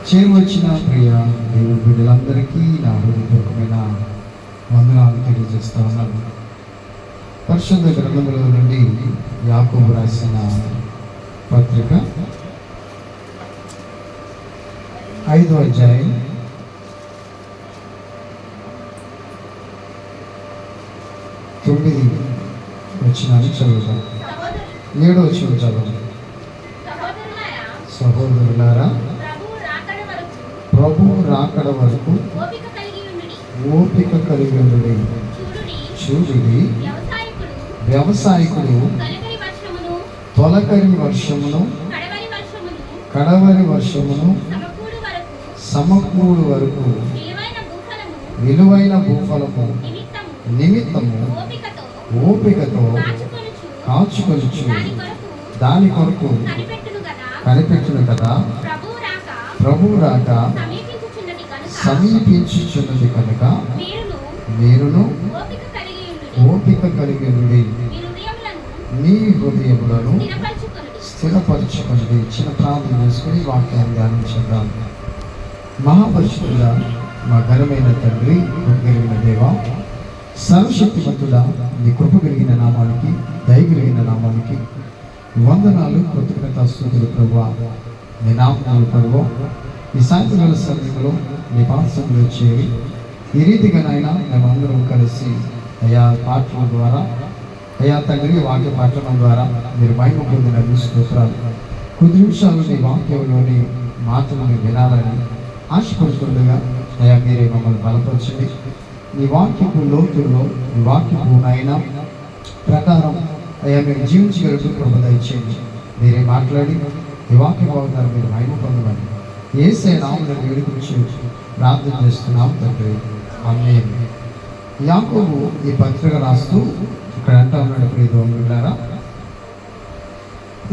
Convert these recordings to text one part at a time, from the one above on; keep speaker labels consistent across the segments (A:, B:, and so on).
A: చేరువచ్చిన ప్రియ దేవుడి బిడ్డలందరికీ నా హృదయపూర్వకమైన వందనాలు తెలియజేస్తా ఉన్నాను. పరిశుద్ధ గ్రంథముల నుండి యాకోబు రాసిన పత్రిక 5వ అధ్యాయం 9 వచనాన్ని చదువుతాం. 7వ వచనం చదవండి. సహోదరులారా, ప్రభువు రాకడ వరకు ఓపిక కలిగి ఉండుడి. చూడుడి, వ్యవసాయకుడు తొలకరి వర్షమును కడవరి వర్షమును సమకూడు వరకు విలువైన భూఫలము నిమిత్తము ఓపికతో కాచుకొనుచు దాని కొరకు కనిపెట్టును కదా. ప్రభువు రాక సమీపించుచున్నది కనుక మీరును ఓపిక కలిగి ఉండి మీ హృదయములను స్థిరపరచుకుని చిన్న ప్రార్థన చేసుకుని వాక్యాన్ని ధ్యానించుదాం. మహాపరిశుద్ధుడా, మా ఘనమైన తండ్రి, కృప కలిగిన దేవా, సర్వశక్తిమంతుడా, నీ కృప కలిగిన నామానికి, దయ కలిగిన నామానికి వందనాలు, కృతజ్ఞత స్తుతులు ప్రభువా. నీ నామములు ప్రభువా ఈ సాయంత్రకాల సమయంలో నీ పాదసంలో చేరి ఈ రీతిగా నాయన మేమందరం కలిసి అయా పాటల ద్వారా, అయా తండ్రి వాక్య పాఠనం ద్వారా మీరు మహిమ పొందిన స్తోత్రాలు. కొద్ది నిమిషాలు నీ వాక్యంలోని మాటలను వినాలని ఆశపడుతుండగా అయా మీరే మమ్మల్ని బలపరచండి. నీ వాక్యపు లోతుల్లో నీ వాక్యపు నాయన ప్రకారం అయ్యా మేము జీవించగలుగుతూ కృప దయచేయండి. మీరే మాట్లాడి ఈ వాక్య భావతారు మీరు మహిమ పొందమని యేసే నామములో వేడుకొంచి ప్రార్థన చేస్తున్నాం తండ్రి, ఆమేన్. యాకోబు ఈ పత్రిక రాస్తూ ఇక్కడ అంటా ఉన్నాడు, ప్రియ దేవులారా,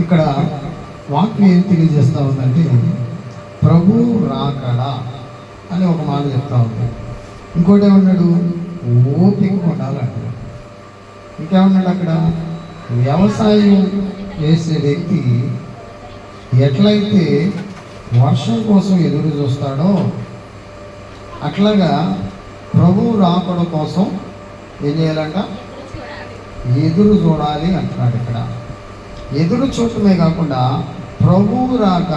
A: ఇక్కడ వాక్యం ఏం తెలియజేస్తా ఉందంటే ప్రభు రాకడా అని ఒక మాట చెప్తా ఉంది. ఇంకోటి ఏమన్నాడు, ఓపిక ఉండాలంటాడు. ఇంకేమన్నాడు అక్కడ, వ్యవసాయం చేసే వ్యక్తి ఎట్లయితే వర్షం కోసం ఎదురు చూస్తాడో అట్లాగా ప్రభు రాకడ కోసం ఏం చేయాలంట, ఎదురు చూడాలి అంటున్నాడు. ఇక్కడ ఎదురు చూడటమే కాకుండా ప్రభు రాక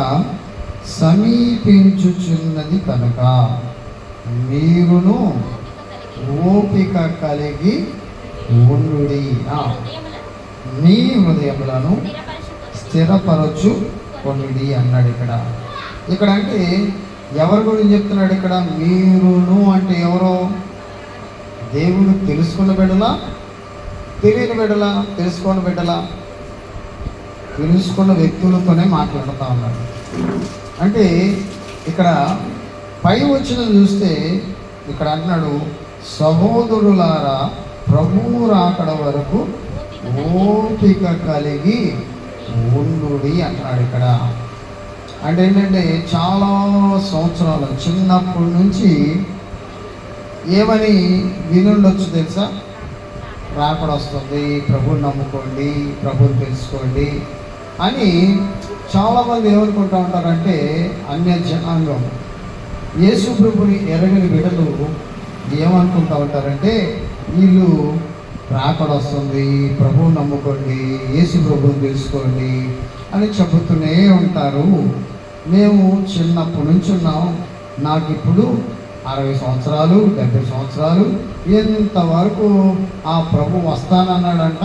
A: సమీపించుచున్నది కనుక మీరును ఓపిక కలిగి ఉండుడి, మీ హృదయములను స్థిరపరచు కొనుడి అన్నాడు. ఇక్కడ అంటే ఎవరి గురించి చెప్తున్నాడు? ఇక్కడ మీరును అంటే ఎవరో, దేవుడు తెలుసుకున్న బిడ్డలా, తెలియని బిడ్డలా? తెలుసుకున్న బిడ్డలా? తెలుసుకున్న వ్యక్తులతోనే మాట్లాడుతూ ఉన్నాడు. అంటే ఇక్కడ పై వచ్చిన చూస్తే ఇక్కడ అంటున్నాడు, సహోదరులారా, ప్రభువు రాకడ వరకు ఓపిక కలిగి ఉండుడి అంటున్నాడు. ఇక్కడ అంటే ఏంటంటే చాలా సంవత్సరాలు చిన్నప్పటి నుంచి ఏమని వినుండొచ్చు తెలుసా? రాకడ వస్తుంది, ప్రభుని నమ్ముకోండి, ప్రభుని తెలుసుకోండి అని చాలామంది ఏమనుకుంటూ ఉంటారంటే, అన్య జనాంగం యేసు ప్రభుని ఎరగని బిడ్డలు ఏమనుకుంటూ ఉంటారంటే, వీళ్ళు రాకడ వస్తుంది, ప్రభువుని నమ్ముకోండి, యేసు ప్రభువుని తెలుసుకోండి అని చెబుతూనే ఉంటారు. మేము చిన్నప్పటి నుంచి ఉన్నాం, నాకు ఇప్పుడు 60 సంవత్సరాలు 70 సంవత్సరాలు, ఎంతవరకు ఆ ప్రభు వస్తానన్నాడంట,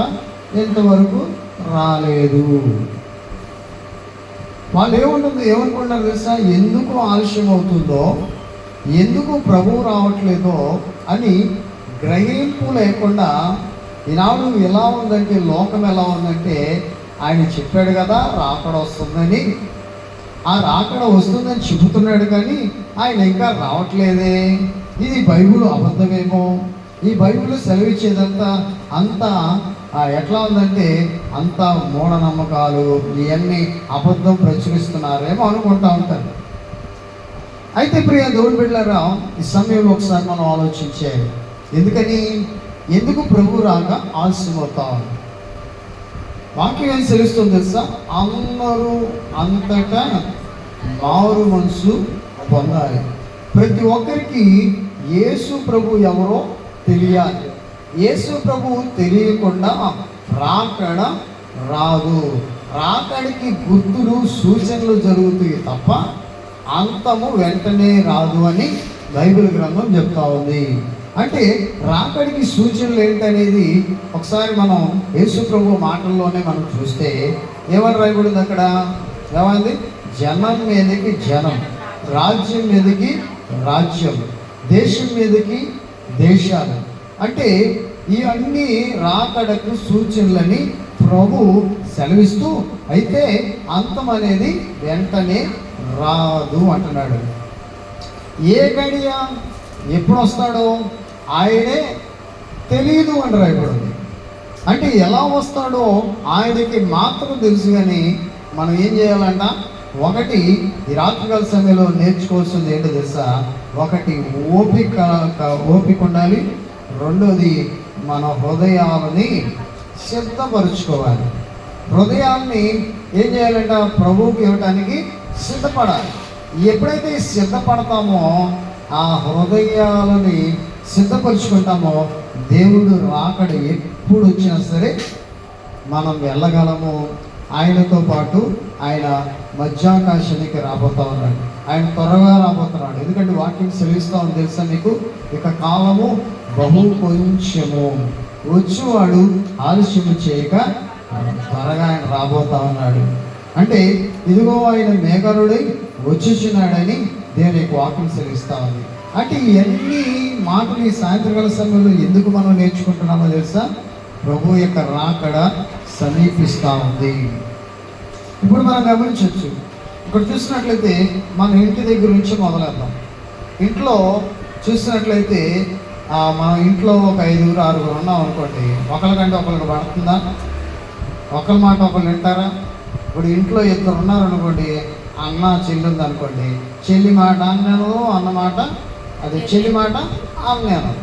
A: ఎంతవరకు రాలేదు. వాళ్ళు ఏమనుకుంటారు తెలుసా? ఎందుకు ఆలస్యం అవుతుందో, ఎందుకు ప్రభువు రావట్లేదో అని గ్రహింపు లేకుండా ఈనాడు ఎలా ఉందంటే, లోకం ఎలా ఉందంటే, ఆయన చెప్పాడు కదా రాకడ వస్తుందని, ఆ రాకడ వస్తుందని చెబుతున్నాడు కానీ ఆయన ఇంకా రావట్లేదే, ఇది బైబిల్ అబద్ధమేమో, ఈ బైబిల్ సెలవిచ్చేదంతా అంతా ఎట్లా ఉందంటే అంతా మూఢనమ్మకాలు, ఇవన్నీ అబద్ధం ప్రచురిస్తున్నారేమో అనుకుంటా ఉంటారు. అయితే ప్రియ దేవుని బిడ్డలారా, ఈ సమయంలో ఒకసారి మనం ఆలోచించాలి. ఎందుకు ప్రభు రాక ఆలస్యం అవుతా ఉంది? వాక్యం ఏం తెలుస్తుంది తెలుసా? అందరూ అంతటా మారు మనసు పొందాలి. ప్రతి ఒక్కరికి యేసు ప్రభు ఎవరో తెలియాలి. యేసు ప్రభు తెలియకుండా రాకడ రాదు. రాకడికి గుర్తులు సూచనలు జరుగుతాయి తప్ప అంతము వెంటనే రాదు అని బైబిల్ గ్రంథం చెప్తా ఉంది. అంటే రాకడికి సూచనలు ఏంటనేది ఒకసారి మనం యేసు ప్రభు మాటల్లోనే మనం చూస్తే ఏమని రాయబడింది అక్కడ? ఏమైంది? జనం మీదకి జనం, రాజ్యం మీదకి రాజ్యం, దేశం మీదకి దేశాలు. అంటే ఇవన్నీ రాకడకు సూచనలని ప్రభు సెలవిస్తూ, అయితే అంతం అనేది వెంటనే రాదు అంటున్నాడు. ఏ గడియ ఎప్పుడు వస్తాడో ఆయనే తెలియదు అని రాయబడింది. అంటే ఎలా వస్తాడో ఆయనకి మాత్రం తెలుసు. కానీ మనం ఏం చేయాలంట? ఒకటి, ఈ రాత్రికాల సమయంలో నేర్చుకోవాల్సింది ఏంటో తెలుసా? ఒకటి ఓపిక ఉండాలి. రెండోది మన హృదయాలని సిద్ధపరుచుకోవాలి. హృదయాన్ని ఏం చేయాలంట? ప్రభువుకి ఇవ్వటానికి సిద్ధపడాలి. ఎప్పుడైతే సిద్ధపడతామో, ఆ హృదయాలని సిద్ధపరుచుకుంటామో, దేవుడు రాకడ ఎప్పుడు వచ్చినా సరే మనం వెళ్ళగలము. ఆయనతో పాటు ఆయన మధ్యాకాశానికి రాబోతా ఉన్నాడు. ఆయన త్వరగా రాబోతున్నాడు. ఎందుకంటే వాక్యం సెలవిస్తూ ఉంది తెలుసా మీకు? ఇక కాలము బహు కొంచెము, వచ్చేవాడు ఆలస్యము చేయక త్వరగా ఆయన రాబోతా ఉన్నాడు. అంటే ఇదిగో ఆయన మేఘరుడై వచ్చుచున్నాడని దేవుని యొక్క వాక్యం సెలవిస్తూ ఉంది. అంటే ఇవన్నీ మాటలు ఈ సాయంత్రకాల సమయంలో ఎందుకు మనం నేర్చుకుంటున్నామో తెలుసా? ప్రభు యొక్క రాకడ సమీపిస్తూ ఉంది. ఇప్పుడు మనం గమనించవచ్చు. ఇక్కడ చూసినట్లయితే మన ఇంటి దగ్గర నుంచి మొదలెద్దాం. ఇంట్లో చూసినట్లయితే మన ఇంట్లో ఒక 5, 6 ఉన్నాం అనుకోండి. ఒకరికంటే ఒకరికి పడుతుందా? ఒకరి మాట ఒకరు వింటారా? ఇప్పుడు ఇంట్లో 2 ఉన్నారనుకోండి, అన్న చెల్లి ఉంది అనుకోండి, చెల్లి మాట అన్నను, అన్న మాట అది చెల్లి మాట అన్నను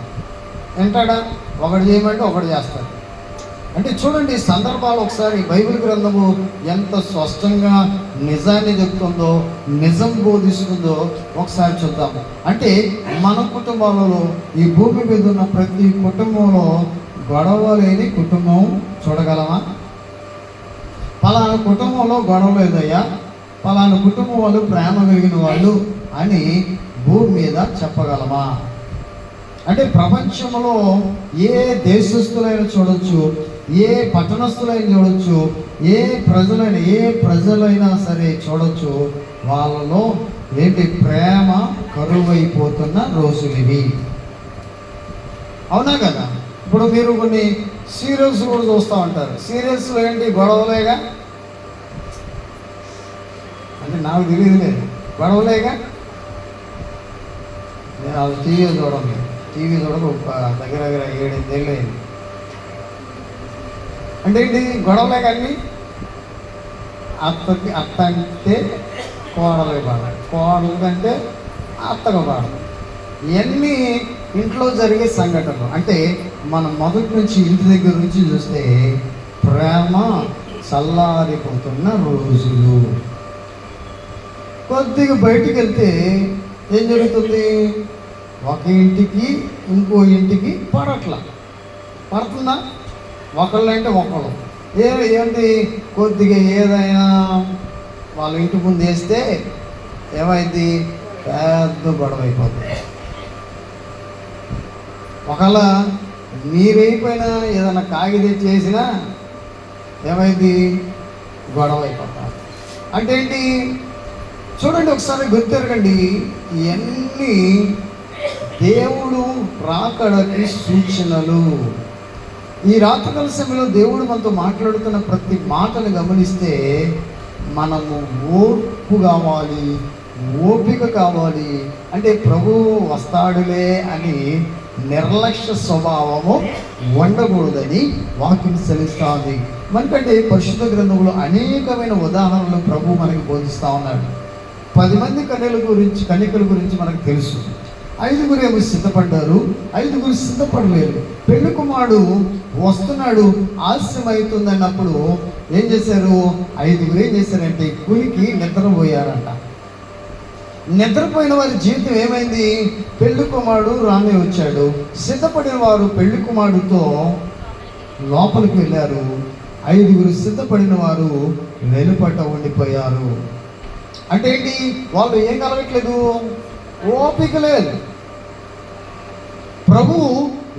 A: వింటాడా? ఒకటి చేయమంటే ఒకటి చేస్తాడు. అంటే చూడండి, సందర్భాలు ఒకసారి బైబిల్ గ్రంథము ఎంత స్పష్టంగా నిజాన్ని చెప్తుందో, నిజం బోధిస్తుందో ఒకసారి చూద్దాం. అంటే మన కుటుంబాలలో, ఈ భూమి మీద ఉన్న ప్రతి కుటుంబంలో గొడవ లేని కుటుంబం చూడగలమా? పలానా కుటుంబంలో గొడవ లేదయ్యా, పలానా కుటుంబం వాళ్ళు ప్రేమ కలిగిన వాళ్ళు అని భూమి మీద చెప్పగలమా? అంటే ప్రపంచంలో ఏ దేశస్థులైనా చూడొచ్చు, ఏ పట్టణస్థులైనా చూడొచ్చు, ఏ ప్రజలైనా సరే చూడొచ్చు, వాళ్ళలో ఏంటి? ప్రేమ కరువైపోతున్న రోజులు ఇవి. అవునా కదా? ఇప్పుడు మీరు కొన్ని సీరియల్స్ కూడా చూస్తూ ఉంటారు. సీరియల్స్లో ఏంటి? గొడవలేగా. అంటే నాకు తెలియదులేదు, గొడవలేగా. నేను అది టీవీ చూడక దగ్గర 7-8 ఏళ్ళు అయింది. అంటే ఏంటి? గొడవలే. కానీ అత్త అంటే కోడలే బాధ, కోడలు కంటే అత్తగా బాధ. ఇవన్నీ ఇంట్లో జరిగే సంఘటనలు. అంటే మనం మొదటి నుంచి ఇంటి దగ్గర నుంచి చూస్తే ప్రేమ చల్లారిపోతున్న రోజులు. కొద్దిగా బయటికి వెళ్తే ఏం జరుగుతుంది? ఒక ఇంటికి ఇంకో ఇంటికి పడుతుందా? ఒకళ్ళు అంటే ఒకళ్ళు ఏంటి? కొద్దిగా ఏదైనా వాళ్ళ ఇంటి ముందు వేస్తే ఏమైంది? పెద్ద గొడవ అయిపోతుంది. ఒకవేళ నీరైపోయినా ఏదైనా కాగితం చేసినా ఏమైంది? గొడవ అయిపోతాం. అంటే ఏంటి? చూడండి, ఒకసారి గుర్తెరగండి. ఇవన్నీ దేవుడు రాకడకి సూచనలు. ఈ రాత్రికాల సమయంలో దేవుడు మనతో మాట్లాడుతున్న ప్రతి మాటను గమనిస్తే మనము ఓర్పు కావాలి, ఓపిక కావాలి. అంటే ప్రభువు వస్తాడులే అని నిర్లక్ష్య స్వభావము ఉండకూడదని వాక్యం సెలవిస్తుంది. మనకంటే పరిశుద్ధ గ్రంథంలో అనేకమైన ఉదాహరణలు ప్రభు మనకి బోధిస్తూ ఉన్నాడు. 10 మంది కన్యకల గురించి మనకు తెలుసు. 5 ఏమో సిద్ధపడ్డారు, 5 సిద్ధపడలేరు. పెళ్లి కుమారుడు వస్తున్నాడు, ఆలస్యం అవుతుంది అన్నప్పుడు ఏం చేశారు? 5 ఏం చేశారంటే కులికి నిద్రపోయారంట. నిద్రపోయిన వారి జీవితం ఏమైంది? పెళ్లి కుమారుడు రానే వచ్చాడు. సిద్ధపడిన వారు పెళ్లి కుమారుడితో లోపలికి వెళ్ళారు. 5 సిద్ధపడిన వారు వెలుపట ఉండిపోయారు. అంటే ఏంటి? వాళ్ళు ఏం కలగట్లేదు, ఓపిక లేదు. ప్రభు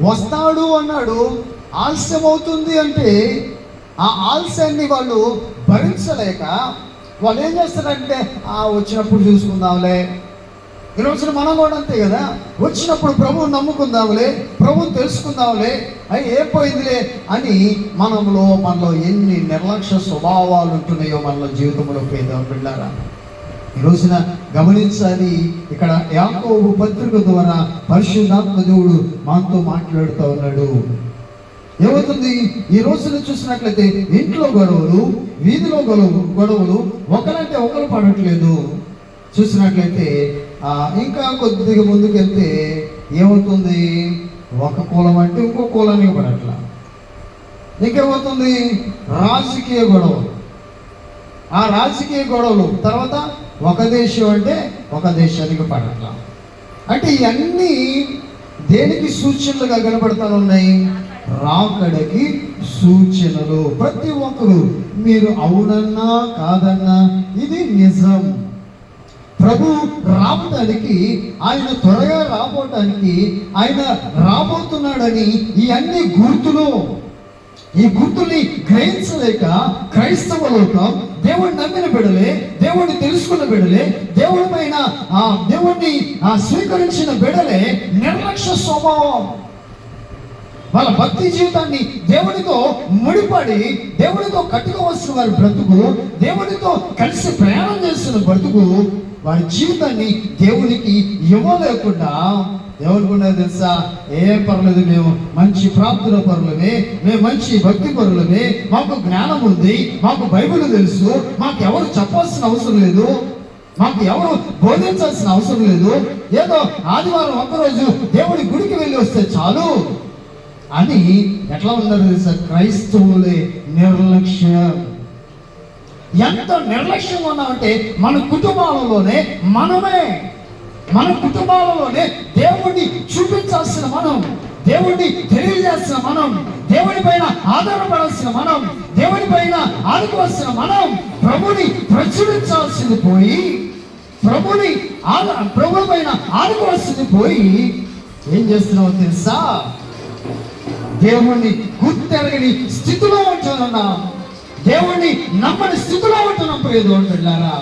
A: వస్తాడు అన్నాడు, ఆలస్యం అవుతుంది అంటే ఆ ఆలస్యాన్ని వాళ్ళు భరించలేక వాళ్ళు ఏం చేస్తారంటే వచ్చినప్పుడు చూసుకుందాంలే. ఈరోజు మనం కూడా అంతే కదా, వచ్చినప్పుడు ప్రభువుని నమ్ముకుందాంలే, ప్రభువుని తెలుసుకుందాంలే, ఏం పోయిందిలే అని మనలో ఎన్ని నిర్లక్ష్య స్వభావాలు ఉంటున్నాయో మనలో జీవితంలో పేద బిడ్డారా. ఈ రోజున గమనించాలి. ఇక్కడ యాకోబు పత్రిక ద్వారా పరిశుద్ధాత్మ దేవుడు మనతో మాట్లాడుతూ ఉన్నాడు. ఏమవుతుంది? ఈ రోజున చూసినట్లయితే ఇంట్లో గొడవలు, వీధిలో గొడవలు, ఒకరంటే ఒకరు పడట్లేదు. చూసినట్లయితే ఇంకా కొద్దిగా ముందుకు వెళ్తే ఏమవుతుంది? ఒక కులం అంటే ఇంకో కులానికి పడట్లా. ఇంకేమవుతుంది? రాజకీయ గొడవలు, ఆ రాజకీయ గొడవలు తర్వాత ఒక దేశం అంటే ఒక దేశానికి పడట్లా. అంటే ఇవన్నీ దేనికి సూచనలుగా కనబడతా ఉన్నాయి? రాకడకి సూచనలు. ప్రతి ఒక్కరు మీరు అవునన్నా కాదన్నా ఇది నిజం. ప్రభు రావడానికి, ఆయన త్వరగా రాబోటానికి, ఆయన రాబోతున్నాడని ఇవన్నీ గుర్తులు. ఈ గుర్తుల్ని గ్రహించలేక క్రైస్తవ లోకం దేవుడిని నమ్మిన బిడలే, దేవుడిని తెలుసుకున్న బిడలే, దేవుడి పైన దేవుడిని స్వీకరించిన బిడలే నిర్లక్ష్య స్వభావం. వాళ్ళ భక్తి జీవితాన్ని దేవుడితో ముడిపడి దేవుడితో కట్టుకోవాల్సిన వారి బ్రతుకు, దేవుడితో కలిసి ప్రయాణం చేస్తున్న బ్రతుకు, వారి జీవితాన్ని దేవునికి ఇవ్వలేకుండా ఎవరుకున్నది తెలుసా? ఏం పర్లేదు, మేము మంచి ప్రాప్తుల పరులమే, మేము మంచి భక్తి పరులమే, మాకు జ్ఞానం ఉంది, మాకు బైబిల్ తెలుసు, మాకు ఎవరు చెప్పాల్సిన అవసరం లేదు, మాకు ఎవరు బోధించాల్సిన అవసరం లేదు, ఏదో ఆదివారం ఒక్కరోజు దేవుడి గుడికి వెళ్ళి వస్తే చాలు అని ఎట్లా ఉన్నారు తెలుసా? క్రైస్తవులే నిర్లక్ష్యం. ఎంత నిర్లక్ష్యంగా ఉన్నామంటే మన కుటుంబాలలోనే మన కుటుంబాలలోనే దేవుడిని చూపించాల్సిన మనం, దేవుడిని తెలియజేసిన మనం, దేవుడి పైన ఆధారపడాల్సిన మనం, దేవుడి పైన ఆదుకోవాల్సిన మనం, ప్రభుని ప్రచురించాల్సింది పోయి, ప్రభు పైన ఆదుకోవాల్సింది పోయి ఏం చేస్తున్నావు తెలుసా? దేవుణ్ణి గుర్తెరగని స్థితిలో ఉంటున్నాం, దేవుణ్ణి నమ్మని స్థితిలో ఉంటున్నాం ప్రియదో అంటున్నారా.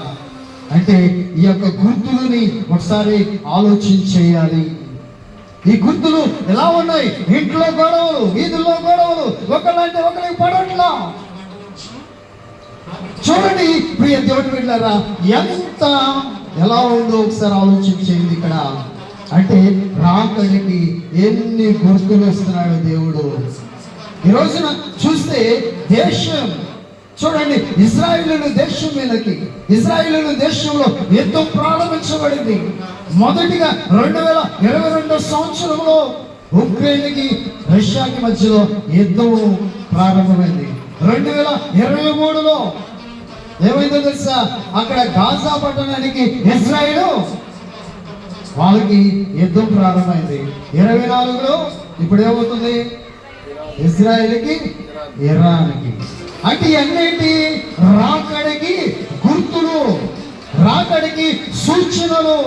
A: అంటే ఈ యొక్క గుర్తులని ఒకసారి ఆలోచించేయాలి. ఈ గుర్తులు ఎలా ఉన్నాయి? ఇంట్లో గొడవలు, వీధుల్లో గొడవలు, ఒకళ్ళంటే ఒకరికి పడట్లా. చూడండి ప్రియ దేవుడి బిడ్డలారా, ఎంత ఎలా ఉందో ఒకసారి ఆలోచించేయండి. ఇక్కడ అంటే రాకడికి ఎన్ని గుర్తులు వస్తున్నాడు దేవుడు. ఈ రోజున చూస్తే దేశం చూడండి, ఇజ్రాయేలు దేశం మీదకి, ఇజ్రాయేలు దేశంలో యుద్ధం ప్రారంభించబడింది. మొదటిగా 2022 సంవత్సరంలో ఉక్రెయిన్కి రష్యాకి మధ్యలో యుద్ధం ప్రారంభమైంది. 2023లో ఏమైందో తెలుసా? అక్కడ గాజా పట్టణానికి ఇజ్రాయేలు వాళ్ళకి యుద్ధం ప్రారంభమైంది. 24లో ఇప్పుడు ఏమవుతుంది? ఇజ్రాయేల్కి ఇరాన్కి. అంటే ఇవన్నీ రాకడికి గుర్తులు, రాకడికి సూచనలు.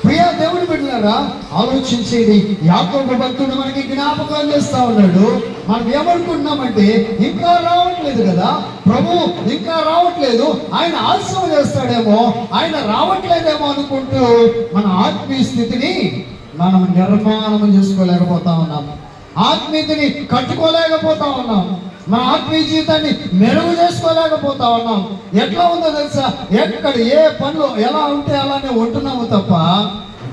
A: ప్రియ దేవుని బిడ్డలారా, ఆలోచించేది. యాకోబు భక్తుడు మనకి జ్ఞాపకాలు చేస్తా ఉన్నాడు. మనం ఏమనుకుంటున్నామంటే ఇంకా రావట్లేదు కదా ప్రభు, ఇంకా రావట్లేదు, ఆయన ఆలస్యం చేస్తాడేమో, ఆయన రావట్లేదేమో అనుకుంటూ మన ఆత్మీయ స్థితిని మనం నిర్మాణం చేసుకోలేకపోతా ఉన్నాము, ఆత్మీయతని కట్టుకోలేకపోతా ఉన్నాం, మన ఆత్మీయ జీవితాన్ని మెరుగు చేసుకోలేకపోతా ఉన్నాం. ఎట్లా ఉందో తెలుసా? ఎక్కడ ఏ పనులు ఎలా ఉంటే అలానే ఉంటున్నాము తప్ప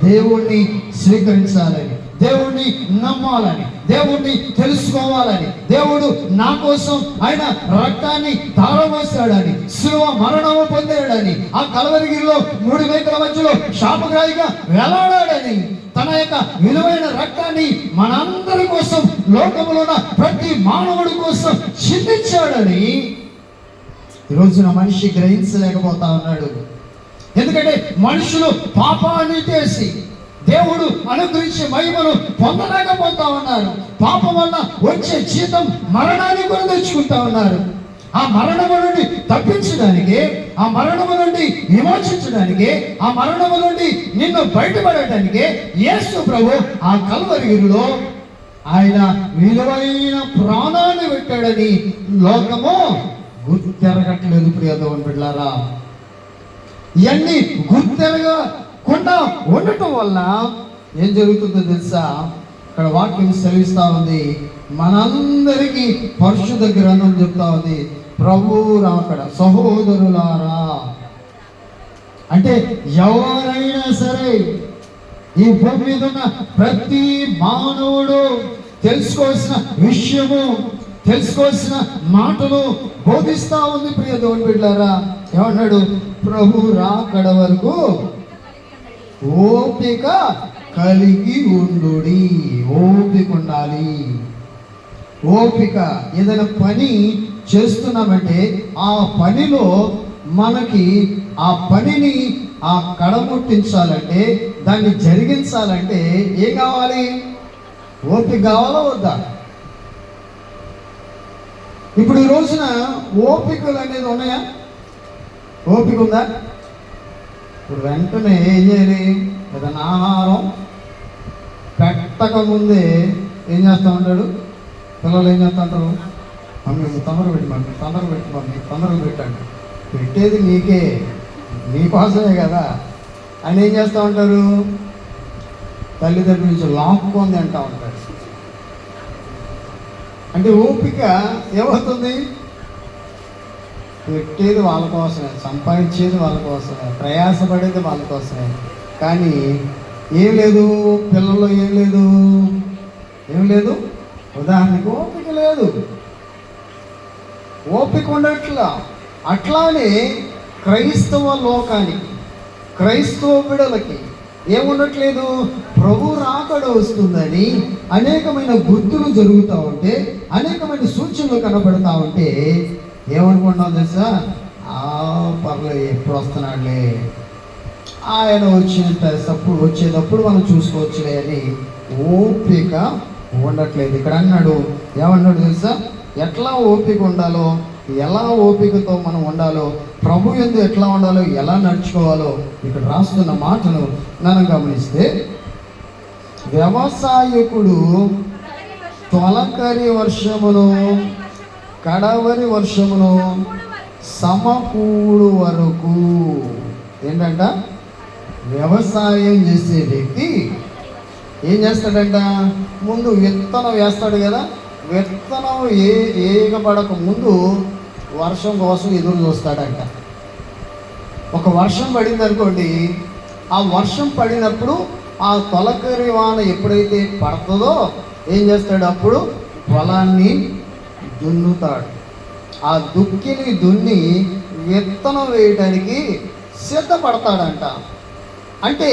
A: దేవుణ్ణి స్వీకరించాలని, దేవుణ్ణి నమ్మాలని, దేవుణ్ణి తెలుసుకోవాలని, దేవుడు నా కోసం ఆయన రక్తాన్ని ధారపోసాడని, శిలువ మరణము పొందాడని, ఆ కలవరిగిరిలో 3 మేకల మధ్యలో శాపగ్రాహిగా వేలాడాడని, తన యొక్క విలువైన రక్తాన్ని మనందరి కోసం, లోకములో ఉన్న ప్రతి మానవుడి కోసం చిందించాడని ఈరోజున మనిషి గ్రహించలేకపోతా ఉన్నాడు. ఎందుకంటే మనుషులు పాపాన్ని చేసి దేవుడు అనుగ్రహించే మహిమను పొందలేకపోతా ఉన్నారు. పాపం వల్ల వచ్చే జీతం మరణాన్ని కూడా తెచ్చుకుంటా ఉన్నారు. ఆ మరణము నుండి తప్పించడానికి, ఆ మరణము నుండి విమోచించడానికి, ఆ మరణము నుండి నిన్ను బయటపడటానికి యేసు ప్రభు ఆ కల్వరిలో ఆయన విలువైన ప్రాణాన్ని పెట్టాడని లోకము గుర్తెరగట్లేదు. ప్రియ దేవుని బిడ్డలారా, ఇవన్నీ గుర్తెరగకుండా ఉండటం వల్ల ఏం జరుగుతుందో తెలుసా? ఇక్కడ వాక్యం సెలవిస్తా ఉంది, మనందరికీ పరిశుద్ధ గ్రంథం చెప్తా ఉంది, ప్రభువు రాకడ. సహోదరులారా, అంటే ఎవరైనా సరే ఈ భూమి మీద ఉన్న ప్రతి మానవుడు తెలుసుకోవాల్సిన విషయము, తెలుసుకోవాల్సిన మాటలు బోధిస్తా ఉంది. ప్రియ దేవుని బిడ్డలారా, ఏమన్నాడు? ప్రభు రాకడ వరకు ఓపిక కలిగి ఉండుడి. ఓపిక ఉండాలి. ఓపిక. ఏదైనా పని చేస్తున్నామంటే ఆ పనిలో మనకి ఆ పనిని ఆ కడముట్టించాలంటే, దాన్ని జరిగించాలంటే ఏం కావాలి? ఓపిక కావాలా వద్దా? ఇప్పుడు ఈ రోజున ఓపికలు అనేది ఉన్నాయా? ఓపిక ఉందా? ఇప్పుడు వెంటనే ఏం చేయాలి? ఏదైనా ఆహారం పెట్టక ముందే ఏం చేస్తూ ఉంటాడు? పిల్లలు ఏం చేస్తూ ఉంటారు? మమ్మీ తొందరగా పెట్టి, మమ్మీ తొందరగా పెట్టి, మమ్మీ తొందరగా పెట్టండి. పెట్టేది నీకే, నీకోసమే కదా. ఆయన ఏం చేస్తూ ఉంటారు? తల్లిదండ్రుల నుంచి లాక్కొని తింటూ ఉంటాడు. అంటే ఓపిక ఏమవుతుంది? పెట్టేది వాళ్ళ కోసమే, సంపాదించేది వాళ్ళ కోసమే, ప్రయాసపడేది వాళ్ళ కోసమే. కానీ ఏం లేదు, పిల్లల్లో ఏం లేదు. ఉదాహరణకు ఓపిక లేదు, ఓపిక ఉండట్లా. అట్లానే క్రైస్తవ లోకానికి, క్రైస్తవ బిడలకి ఏముండట్లేదు? ప్రభు రాకడ వస్తుందని అనేకమైన గుర్తులు జరుగుతూ ఉంటే, అనేకమైన సూచనలు కనబడతా ఉంటే ఏమనుకుంటున్నాం తెలుసా? పర్లేదు, ఎప్పుడు వస్తున్నాడులే, ఆయన వచ్చేటప్పుడు మనం చూసుకోవచ్చులే అని ఓపిక ఉండట్లేదు. ఇక్కడ అన్నాడు, ఏమన్నాడు తెలుసా? ఎట్లా ఓపిక ఉండాలో, ఎలా ఓపికతో మనం ఉండాలో, ప్రభు యందు ఎట్లా ఉండాలో, ఎలా నడుచుకోవాలో ఇక్కడ రాస్తున్న మాటను మనం గమనిస్తే, వ్యవసాయకుడు తొలకరి వర్షమును కడవరి వర్షమును సమకూడు వరకు. ఏంటంట? వ్యవసాయం చేసే వ్యక్తి ఏం చేస్తాడంట? ముందు విత్తనం వేస్తాడు కదా, విత్తనం ఏగబడక ముందు వర్షం కోసం ఎదురు చూస్తాడంట. ఒక వర్షం పడింది అనుకోండి, ఆ వర్షం పడినప్పుడు ఆ తొలకరి వాన ఎప్పుడైతే పడుతుందో ఏం చేస్తాడు? అప్పుడు పొలాన్ని దున్నుతాడు. ఆ దుక్కిని దున్ని విత్తనం వేయడానికి సిద్ధపడతాడంట. అంటే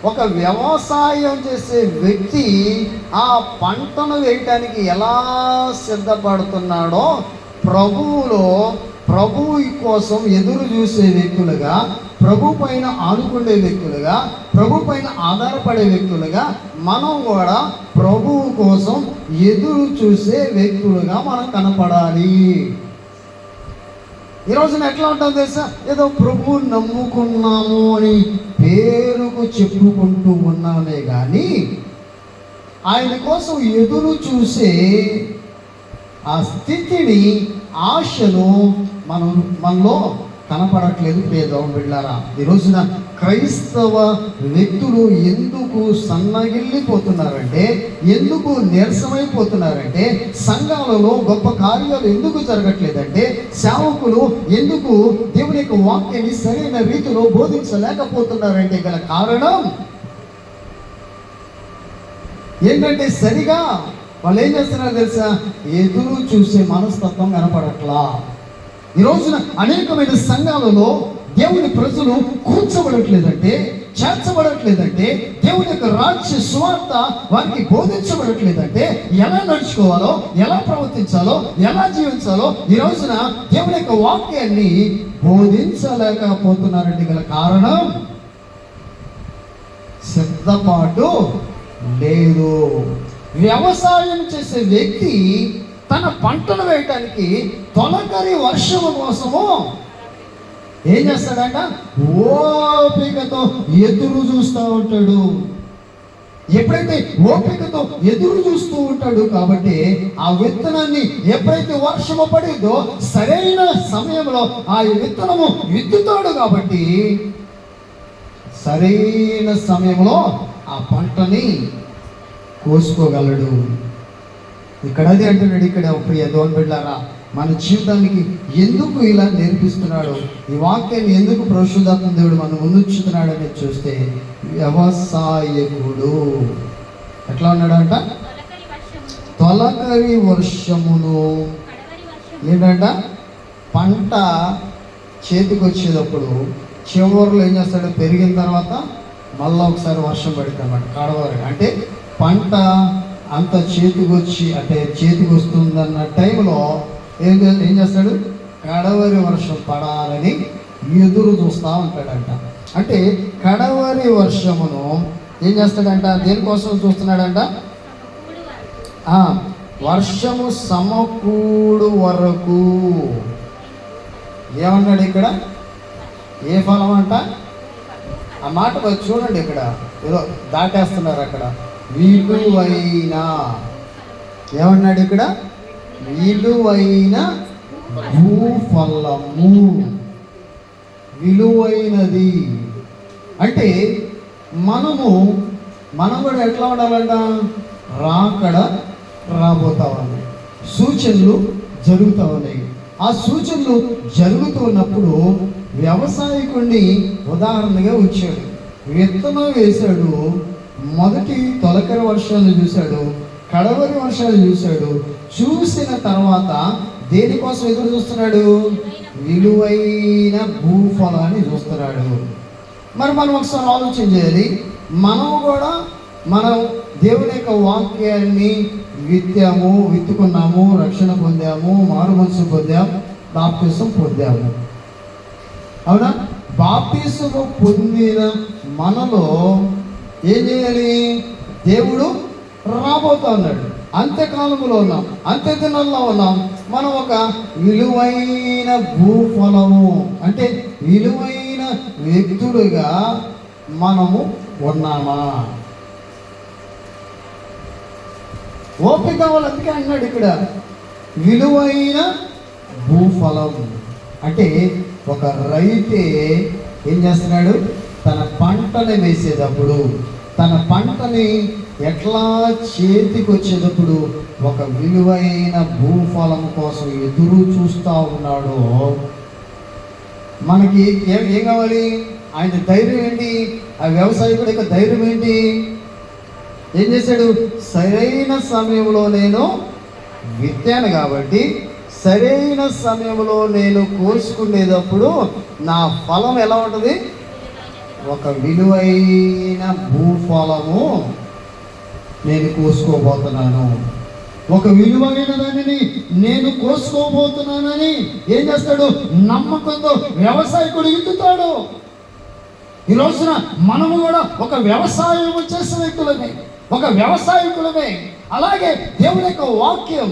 A: ఒక వ్యవసాయం చేసే వ్యక్తి ఆ పంటను వేయటానికి ఎలా సిద్ధపడుతున్నాడో, ప్రభువు కోసం ఎదురు చూసే వ్యక్తులుగా, ప్రభు పైన ఆనుకునే వ్యక్తులుగా, ప్రభు పైన ఆధారపడే వ్యక్తులుగా మనం కూడా ప్రభువు కోసం ఎదురు చూసే వ్యక్తులుగా మనం కనపడాలి. ఈ రోజున ఎట్లా ఉంటుంది తెలుసా? ఏదో ప్రభువు నమ్ముకున్నాము అని పేరుకు చెప్పుకుంటూ ఉన్నామే కానీ ఆయన కోసం ఎదురు చూసే ఆ స్థితిని, ఆశను మనలో కనపడట్లేదు. ప్రియదేవుని బిడ్డలారా, ఈ రోజున క్రైస్తవ వ్యక్తులు ఎందుకు సన్నగిల్లిపోతున్నారంటే, ఎందుకు నీరసమైపోతున్నారంటే, సంఘాలలో గొప్ప కార్యాలు ఎందుకు జరగట్లేదంటే, సేవకులు ఎందుకు దేవుని యొక్క వాక్యాన్ని సరైన రీతిలో బోధించలేకపోతున్నారంటే గల కారణం ఏంటంటే, సరిగా వాళ్ళు ఏం చేస్తున్నారు తెలుసా? ఎదురు చూసే మనస్తత్వం కనపడట్లా. ఈ రోజున అనేకమైన సంఘాలలో దేవుని ప్రజలు కూర్చోబడట్లేదంటే, చేర్చబడట్లేదంటే, దేవుని యొక్క రాజ్య సువార్త వారికి బోధించబడట్లేదంటే, ఎలా నడుచుకోవాలో, ఎలా ప్రవర్తించాలో, ఎలా జీవించాలో ఈ రోజున దేవుని యొక్క వాక్యాన్ని బోధించలేకపోతున్నారండి. గల కారణం సిద్ధపాటు లేదు. వ్యవసాయం చేసే వ్యక్తి తన పంటను వేయటానికి తొలకరి వర్షము కోసము ఏం చేస్తాడంట? ఓపికతో ఎదురు చూస్తూ ఉంటాడు. ఎప్పుడైతే ఓపికతో ఎదురు చూస్తూ ఉంటాడు కాబట్టి ఆ విత్తనాన్ని ఎప్పుడైతే వర్షము పడిందో సరైన సమయంలో ఆ విత్తనము విత్తుతాడు. కాబట్టి సరైన సమయంలో ఆ పంటని కోసుకోగలడు. ఇక్కడ అది అంటున్నాడు. ఇక్కడ ప్రియ దేవుని బిడ్డలారా, మన జీవితానికి ఎందుకు ఇలా నేర్పిస్తున్నాడు, ఈ వాక్యాన్ని ఎందుకు పరిశుద్ధాత్మ దేవుడు మనం ముందుంచుతున్నాడు అనేది చూస్తే, వ్యవసాయకుడు ఎట్లా ఉన్నాడంట? తొలకరి వర్షమును. ఏంటంట? పంట చేతికి వచ్చేటప్పుడు చివరిలో ఏం చేస్తాడు? పెరిగిన తర్వాత మళ్ళీ ఒకసారి వర్షం పడుతుంది అన్నమాట. కడవరి అంటే పంట అంత చేతికి వస్తుందన్న టైంలో ఏం చేస్తాడు? కడవరి వర్షం పడాలని ఎదురు చూస్తూ ఉంటాడంట. అంటే కడవరి వర్షమును ఏం చేస్తాడంట? దేనికోసం చూస్తున్నాడంట? వర్షము సమకూడు వరకు. ఏమన్నాడు ఇక్కడ? ఏ ఫలం అంట? ఆ మాట చూడండి, ఇక్కడ ఏదో దాటేస్తున్నారు. అక్కడ విలువైన ఏమన్నాడు? ఇక్కడ విలువైన భూఫలము. విలువైనది అంటే మనం కూడా ఎట్లా ఉండాలంట? రాకడ రాబోతా ఉన్నాయి, సూచనలు జరుగుతూ ఉన్నాయి. ఆ సూచనలు జరుగుతూ ఉన్నప్పుడు వ్యవసాయకుడిని ఉదాహరణగా వచ్చాడు. విత్తనం వేశాడు, మొదటి తొలకరి వర్షాలు చూశాడు, కడవరి వర్షాలు చూశాడు. చూసిన తర్వాత దేనికోసం ఎదురు చూస్తున్నాడు? విలువైన భూఫలాన్ని చూస్తున్నాడు. మరి మనం ఒకసారి ఆలోచన చేయాలి. మనం దేవుని యొక్క వాక్యాన్ని విత్తుకున్నాము, రక్షణ పొందాము, మారు మనసు పొందాము, బాప్తిసం పొందాము. అవునా? బాప్తిసము పొందిన మనలో ఏం చేయాలి? దేవుడు రాబోతా ఉన్నాడు. అంత్యకాలంలో ఉన్నాం, అంత్య దినాల్లో ఉన్నాం. మనం ఒక విలువైన భూఫలము అంటే విలువైన వ్యక్తులుగా మనము ఉన్నామా? ఓపిక కావాలి. అందుకే అన్నాడు ఇక్కడ విలువైన భూఫలం. అంటే ఒక రైతే ఏం చేస్తున్నాడు? తన పంటని వేసేటప్పుడు, తన పంటని ఎట్లా చేతికి వచ్చేటప్పుడు ఒక విలువైన భూఫలం కోసం ఎదురు చూస్తూ ఉన్నాడో, మనకి ఏం కావాలి? ఆయన ధైర్యం ఏంటి? ఆ వ్యవసాయకుడి యొక్క ధైర్యం ఏంటి? ఏం చేశాడు? సరైన సమయంలో నేను విత్తాను కాబట్టి సరైన సమయంలో నేను కోసుకునేటప్పుడు నా ఫలం ఎలా ఉంటుంది? ఒక విలువైన భూఫలము నేను కోసుకోబోతున్నాను, ఒక విలువైన దానిని నేను కోసుకోబోతున్నానని ఏం చేస్తాడు? నమ్మకంతో వ్యవసాయకుడు విత్తుతాడు. ఈ రోజున మనము కూడా ఒక వ్యవసాయం చేసే వ్యక్తులమే, ఒక వ్యవసాయకులమే. అలాగే దేవుని యొక్క వాక్యం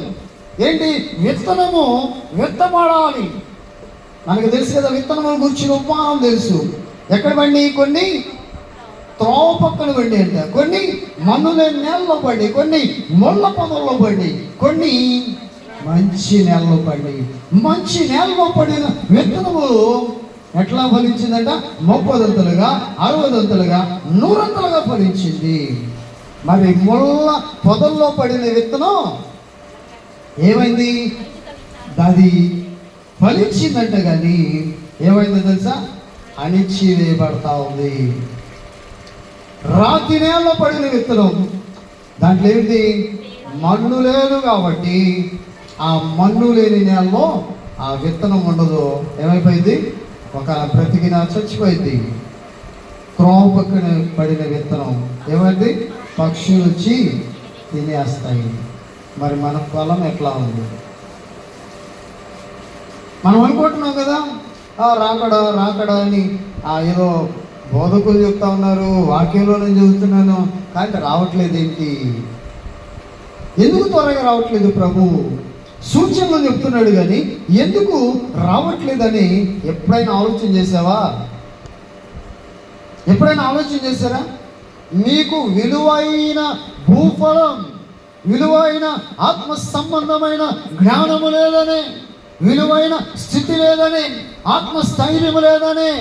A: ఏంటి? విత్తనము విత్తబడాలి. మనకు తెలుసు కదా, విత్తనము గురించి ఉపమానం తెలుసు. ఎక్కడ పండి? కొన్ని త్రోవ పక్కన పండి అంట, కొన్ని మన్ను లేని నేలలో పడి, కొన్ని ముళ్ళ పొదల్లో పడి, కొన్ని మంచి నేలలో పడి. మంచి నేలలో పడిన విత్తనము ఎట్లా ఫలించిందంట? 30 60 100 ఫలించింది. మరి ముళ్ళ పొదల్లో పడిన విత్తనం ఏమైంది? అది ఫలించిందంట, కానీ ఏమైందో తెలుసా? అణిచివేయబడతా ఉంది. రాతి నేలలో పడిన విత్తనం, దాంట్లో ఏమిటి? మన్ను లేదు కాబట్టి ఆ మన్ను లేని నేలలో ఆ విత్తనం ఉండదు. ఏమైపోయింది? ఒక బ్రతికిన చచ్చిపోయింది. త్రోవ పక్కన పడిన విత్తనం ఏమైంది? పక్షులు వచ్చి తినేస్తాయి. మరి మన పొలం ఎట్లా ఉంది? మనం అనుకుంటున్నాం కదా, రాకడా అని ఏదో బోధకులు చెప్తా ఉన్నారు, వాక్యంలో నేను చెబుతున్నాను, కానీ రావట్లేదు. ఏంటి? ఎందుకు త్వరగా రావట్లేదు? ప్రభు సూచనలు చెప్తున్నాడు కానీ ఎందుకు రావట్లేదని ఎప్పుడైనా ఆలోచన చేసావా? ఎప్పుడైనా ఆలోచన చేశారా? నీకు విలువైన భూఫలం, విలువైన ఆత్మ సంబంధమైన జ్ఞానము లేదని, విలువైన స్థితి లేదని, ఆత్మస్థైర్యము లేదని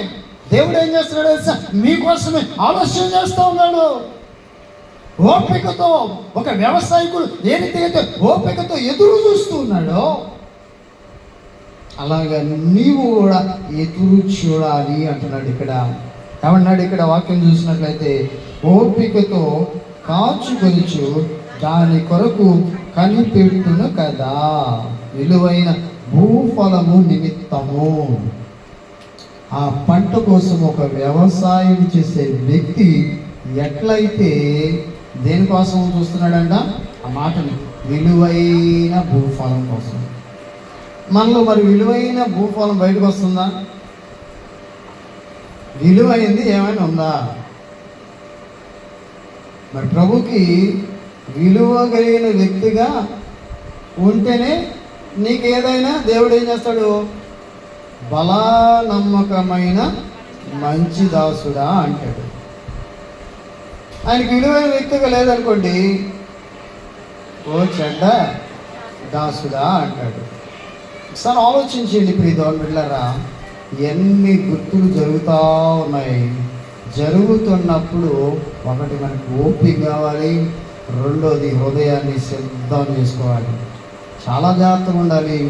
A: దేవుడు ఏం చేస్తున్నాడు? మీకోసమే ఆలోచన చేస్తూ ఉన్నాడు. ఓపికతో ఒక వ్యవసాయకుడు ఏదైతే ఓపికతో ఎదురు చూస్తూ ఉన్నాడో అలాగా నీవు కూడా ఎదురు చూడాలి అంటున్నాడు. ఇక్కడ ఏమన్నాడు? ఇక్కడ వాక్యం చూసినట్లయితే ఓపికతో కాచుకొనుచు దాని కొరకు కనిపెట్టును కదా, విలువైన భూఫలము నిమిత్తము. ఆ పంట కోసం ఒక వ్యవసాయం చేసే వ్యక్తి ఎట్లయితే దేనికోసం చూస్తున్నాడంట? ఆ మాటని విలువైన భూఫలం కోసం. మనలో మరి విలువైన భూఫలం బయటకు వస్తుందా? విలువైంది ఏమైనా ఉందా? మరి ప్రభుకి విలువ కలిగిన వ్యక్తిగా ఉంటేనే నీకు ఏదైనా దేవుడు ఏం చేస్తాడు? బలా నమ్మకమైన మంచి దాసుడా అంటాడు. ఆయనకి విలువైన వ్యక్తిగా లేదనుకోండి, ఓ చెడ్డ దాసుడా అంటాడు. ఒకసారి ఆలోచించండి ప్రియమైన బిడ్డలారా, ఎన్ని గుర్తులు జరుగుతూ ఉన్నాయి. జరుగుతున్నప్పుడు ఒకటి మనకు ఓపిక కావాలి, రెండోది హృదయాన్ని సిద్ధం చేసుకోవాలి. చాలా జాగ్రత్తగా ఉండాలి.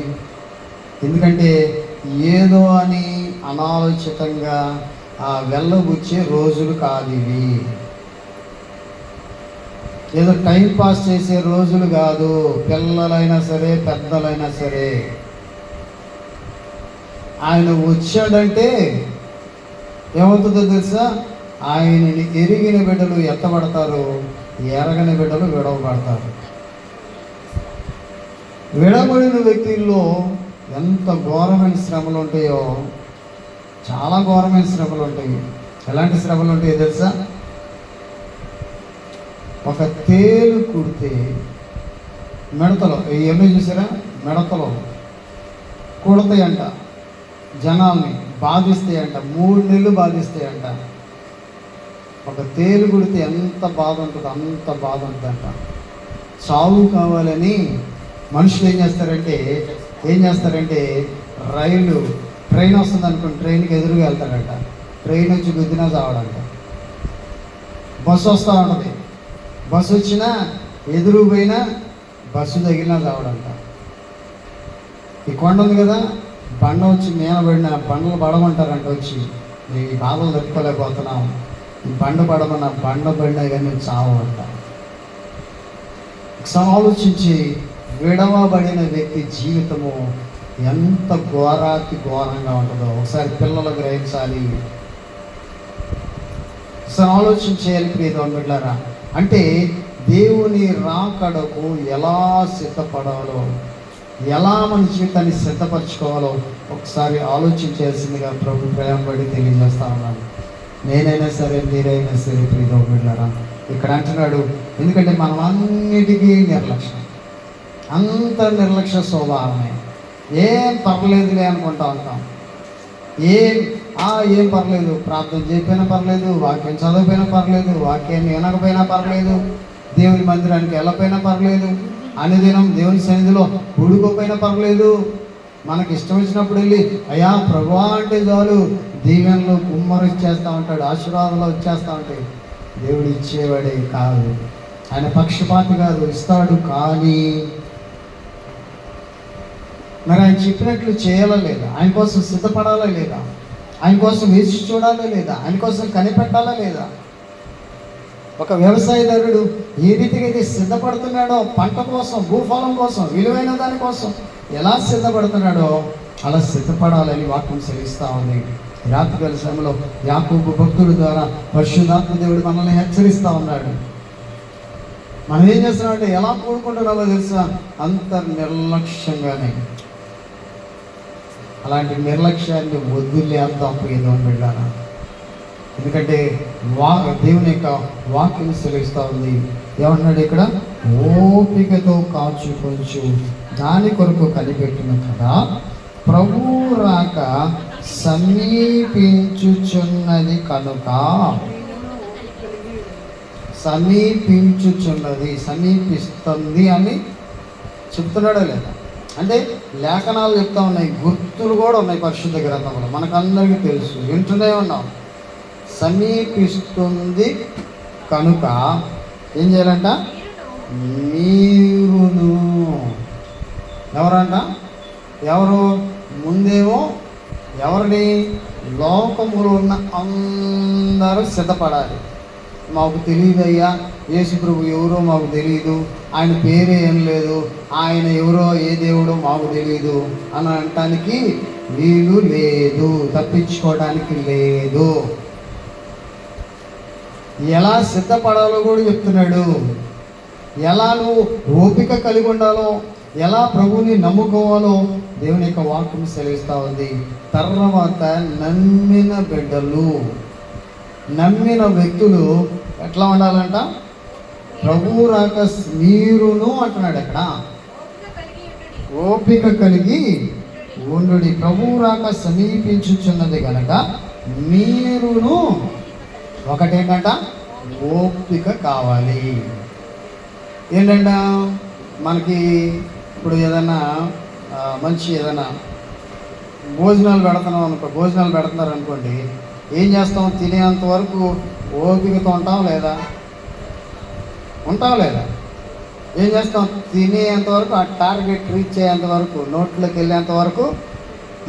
A: ఎందుకంటే ఏదో అని అనాలోచితంగా వెళ్ళబుచ్చే రోజులు కాదు ఇవి. ఏదో టైం పాస్ చేసే రోజులు కాదు. పిల్లలైనా సరే పెద్దలైనా సరే ఆయన వచ్చాడంటే ఏమవుతుందో తెలుసా? ఆయనని ఎరిగిన బిడ్డలు ఎత్తబడతారు, ఎరగని బిడ్డలు విడవబడతారు. విడబడిన వ్యక్తుల్లో ఎంత ఘోరమైన శ్రమలు ఉంటాయో, చాలా ఘోరమైన శ్రమలు ఉంటాయి. ఎలాంటి శ్రమలు ఉంటాయో తెలుసా? ఒక తేలు కుడితే మిడతలు, ఇవన్నీ చూసారా? మిడతలు కుడతాయంట, జనాల్ని బాధిస్తాయంట, 3 నెలలు బాధిస్తాయంట. ఒక తేలు కుడితే ఎంత బాధ ఉంటుందో అంత బాధ ఉంటుందంట. చావు కావాలని మనుషులు ఏం చేస్తారంటే ట్రైన్ వస్తుంది అనుకోండి, ట్రైన్కి ఎదురుగా వెళ్తారంట. ట్రైన్ వచ్చి గుద్దినా చావడంట. బస్సు వస్తూ ఉంటుంది, బస్సు వచ్చినా ఎదురు పోయినా బస్సు తగిలినా చావడంట. ఈ కొండ ఉంది కదా, బండ వచ్చి మీద పడిన బండలు పడమంటారంట. వచ్చి ఈ బాధలు తట్టుకోలేకపోతున్నాం, ఈ బండ పడినా కానీ చావంట. ఒకసారి ఆలోచించి, విడవబడిన వ్యక్తి జీవితము ఎంత ఘోరంగా ఉంటుందో ఒకసారి పిల్లలు గ్రహించాలి. ఒకసారి ఆలోచించేయాలి ప్రియమైన బిడ్డలారా. అంటే దేవుని రాకడకు ఎలా సిద్ధపడాలో, ఎలా మన జీవితాన్ని సిద్ధపరచుకోవాలో ఒకసారి ఆలోచించాల్సిందిగా ప్రభు ప్రేమపడి తెలియజేస్తా ఉన్నాను. నేనైనా సరే, మీరైనా సరే ప్రియమైన బిడ్డలారా, ఇక్కడ అంటున్నాడు. ఎందుకంటే మనం అన్నిటికీ నిర్లక్ష్యం, అంత నిర్లక్ష్య స్వభావమే. ఏం పర్లేదులే అనుకుంటా ఉంటాం. ఏం పర్లేదు, ప్రార్థన చేయకపోయినా పర్లేదు, వాక్యం చదవకపోయినా పర్లేదు, వాక్యాన్ని వినకపోయినా పర్లేదు, దేవుని మందిరానికి వెళ్ళకపోయినా పర్లేదు, అనుదినం దేవుని సన్నిధిలో కూడుకోపోయినా పర్లేదు. మనకి ఇష్టం వచ్చినప్పుడు వెళ్ళి అయ్యా ప్రభువా అంటే చాలు, దీవెనలు కుమ్మరు ఇచ్చేస్తూ ఉంటాడు, ఆశీర్వాదాలు వచ్చేస్తూ ఉంటాయి. దేవుడు ఇచ్చేవాడే కాదు, ఆయన పక్షపాతి కాదు, ఇస్తాడు. కానీ మరి ఆయన చెప్పినట్లు చేయాలా లేదా? ఆయన కోసం సిద్ధపడాలా లేదా? ఆయన కోసం వేసి చూడాలా లేదా? ఆయన కోసం కనిపెట్టాలా లేదా? ఒక వ్యవసాయదారుడు ఏ రీతిగా అయితే సిద్ధపడుతున్నాడో పంట కోసం, భూఫలం కోసం, విలువైన దానికోసం ఎలా సిద్ధపడుతున్నాడో అలా సిద్ధపడాలని వాక్యం సెలవిస్తూ ఉంది. రాత్రికాల సమయంలో యాకోబు భక్తుడి ద్వారా పరిశుద్ధాత్మ దేవుడు మనల్ని హెచ్చరిస్తూ ఉన్నాడు. మనం ఏం చేస్తున్నామంటే ఎలా కూడుకుంటున్నామో తెలుసా, అంత నిర్లక్ష్యంగానే. అలాంటి నిర్లక్ష్యాన్ని వదిలేద్దాం ఏదో బిడ్డారా. ఎందుకంటే దేవుని యొక్క వాక్యం సెలవిస్తూ ఉంది. ఏమన్నాడు ఇక్కడ? ఓపికతో కాచుకొంచు, దాని కొరకు కనిపెట్టిన కదా ప్రభు రాక సమీపించుచున్నది కనుక. సమీపిస్తుంది అని చెప్తున్నాడో లేదా అంటే లేఖనాలు చెప్తా ఉన్నాయి, గుర్తులు కూడా ఉన్నాయి పరిశుద్ధ గ్రంథంలో, మనకందరికీ తెలుసు, వింటూనే ఉన్నాం. సమీపిస్తుంది కనుక ఏం చేయాలంట? మీరును. ఎవరంట? ఎవరు? ముందేమో ఎవరిని? లోకములో ఉన్న అందరూ సిద్ధపడాలి. మాకు తెలియదయ్యా, యేసు ప్రభు ఎవరో మాకు తెలియదు, ఆయన పేరే ఏం లేదు, ఆయన ఎవరో ఏ దేవుడో మాకు తెలియదు అని అనటానికి వీలు లేదు, తప్పించుకోవడానికి లేదు. ఎలా సిద్ధపడాలో కూడా చెప్తున్నాడు. ఎలా నువ్వు ఓపిక కలిగి ఉండాలో, ఎలా ప్రభువుని నమ్ముకోవాలో దేవుని యొక్క వాక్యం సెలవిస్తూ ఉంది. తర్వాత నమ్మిన బిడ్డలు, నమ్మిన వ్యక్తులు ఎట్లా ఉండాలంట? ప్రభువు రాక మీరును అంటున్నాడు అక్కడ, ఓపిక కలిగి ఉండుడి. ప్రభువు రాక సమీపించుచున్నది కనుక మీరును. ఒకటేంటంట? ఓపిక కావాలి. ఏంటంట? మనకి ఇప్పుడు ఏదైనా మంచి ఏదైనా భోజనాలు పెడుతున్నారు అనుకోండి, ఏం చేస్తాం? తినేంత వరకు ఓపికతో ఉంటాం లేదా? ఏం చేస్తాం? తినేంత వరకు, ఆ టార్గెట్ రీచ్ అయ్యేంత వరకు, నోట్లోకి వెళ్ళేంత వరకు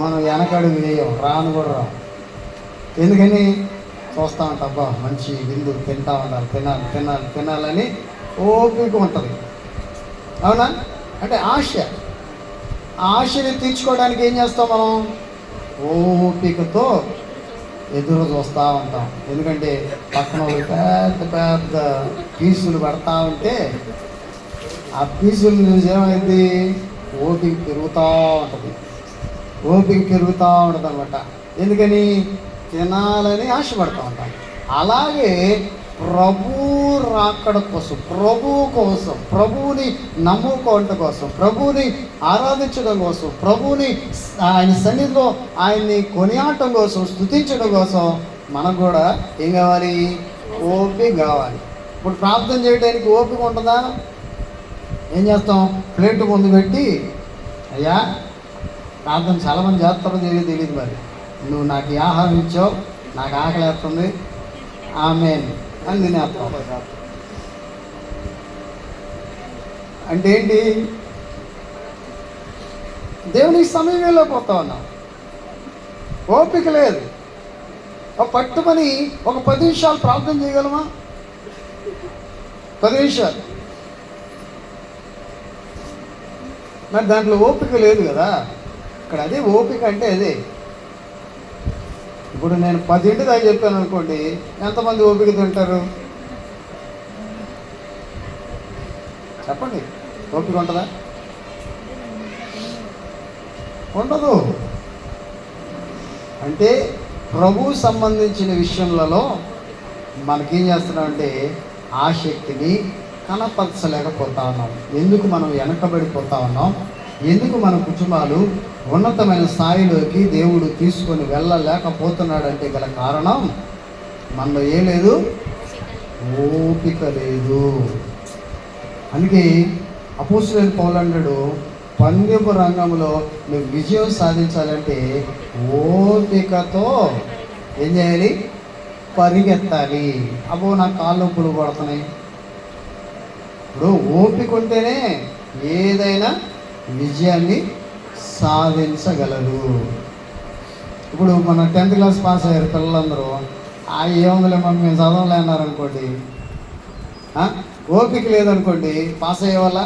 A: మనం వెనకడుగు వేయం, రాను కూడా రాం. ఎందుకని? చూస్తూ ఉంటాం, అబ్బా మంచి విందు తింటా ఉండాలి, తినాలని ఓపిక ఉంటుంది. అవునా? అంటే ఆశని తీర్చుకోవడానికి ఏం చేస్తాం? మనం ఓపికతో ఎదురు చూస్తూ ఉంటాం. ఎందుకంటే పక్కన పెద్ద పీసులు పడతా ఉంటే ఆ పీసులు ఏమైంది? ఓపిక పెరుగుతూ ఉంటుంది అనమాట. ఎందుకని? తినాలని ఆశపడుతూ ఉంటాం. అలాగే ప్రభు రాకడ కోసం, ప్రభువుని నమ్ముకోవడం కోసం, ప్రభువుని ఆరాధించడం కోసం, ప్రభువుని ఆయన సన్నిధిలో ఆయన్ని కొనియాడటం కోసం, స్తుతించడం కోసం మనకు కూడా ఏం కావాలి? ఓపిక కావాలి. ఇప్పుడు ప్రార్థన చేయడానికి ఓపిక ఉంటుందా? ఏం చేస్తాం? ప్లేట్ ముందు పెట్టి, అయ్యా ప్రార్థన చాలామంది చేస్తారో తెలియదు, మరి నువ్వు నాకు ఈ ఆహారం ఇచ్చావు, నాకు ఆకలి వేస్తుంది, ఆమేన్ అని తినేస్తాం. అంటే ఏంటి? దేవునికి సమయం వెళ్ళిపోతా ఉన్నాం, ఓపిక లేదు. పట్టుమని ఒక 10 నిమిషాలు ప్రార్థన చేయగలమా? 10 నిమిషాలు. మరి దాంట్లో ఓపిక లేదు కదా. ఇక్కడ అదే ఓపిక అంటే అదే. ఇప్పుడు నేను 10 దాకా చెప్పాను అనుకోండి, ఎంతమంది ఓపిక తింటారు? చెప్పండి, ఓపిక ఉంటుందా? ఉండదు. అంటే ప్రభు సంబంధించిన విషయంలో మనకేం చేస్తున్నామంటే ఆసక్తిని కనపరచలేకపోతా ఉన్నాం. ఎందుకు మనం వెనకబడిపోతా ఉన్నాం? ఎందుకు మన కుటుంబాలు ఉన్నతమైన స్థాయిలోకి దేవుడు తీసుకొని వెళ్ళలేకపోతున్నాడంటే గల కారణం మనలో ఏం లేదు? ఓపిక లేదు. అందుకే అపోస్తలుడైన పౌలు అన్నాడు, పందెపు రంగంలో నువ్వు విజయం సాధించాలంటే ఓపికతో ఏం చేయాలి? పరిగెత్తాలి. అబ్బో నాకు కాళ్ళు నొప్పులు పడుతున్నాయి. ఇప్పుడు ఓపిక ఉంటేనే ఏదైనా విజయాన్ని సాధించగలరు. ఇప్పుడు మన 10th క్లాస్ పాస్ అయ్యారు పిల్లలందరూ, ఏముందిలే మమ్మీ మేము చదవలే అన్నారు అనుకోండి, ఓపిక లేదనుకోండి, పాస్ అయ్యే వాళ్ళ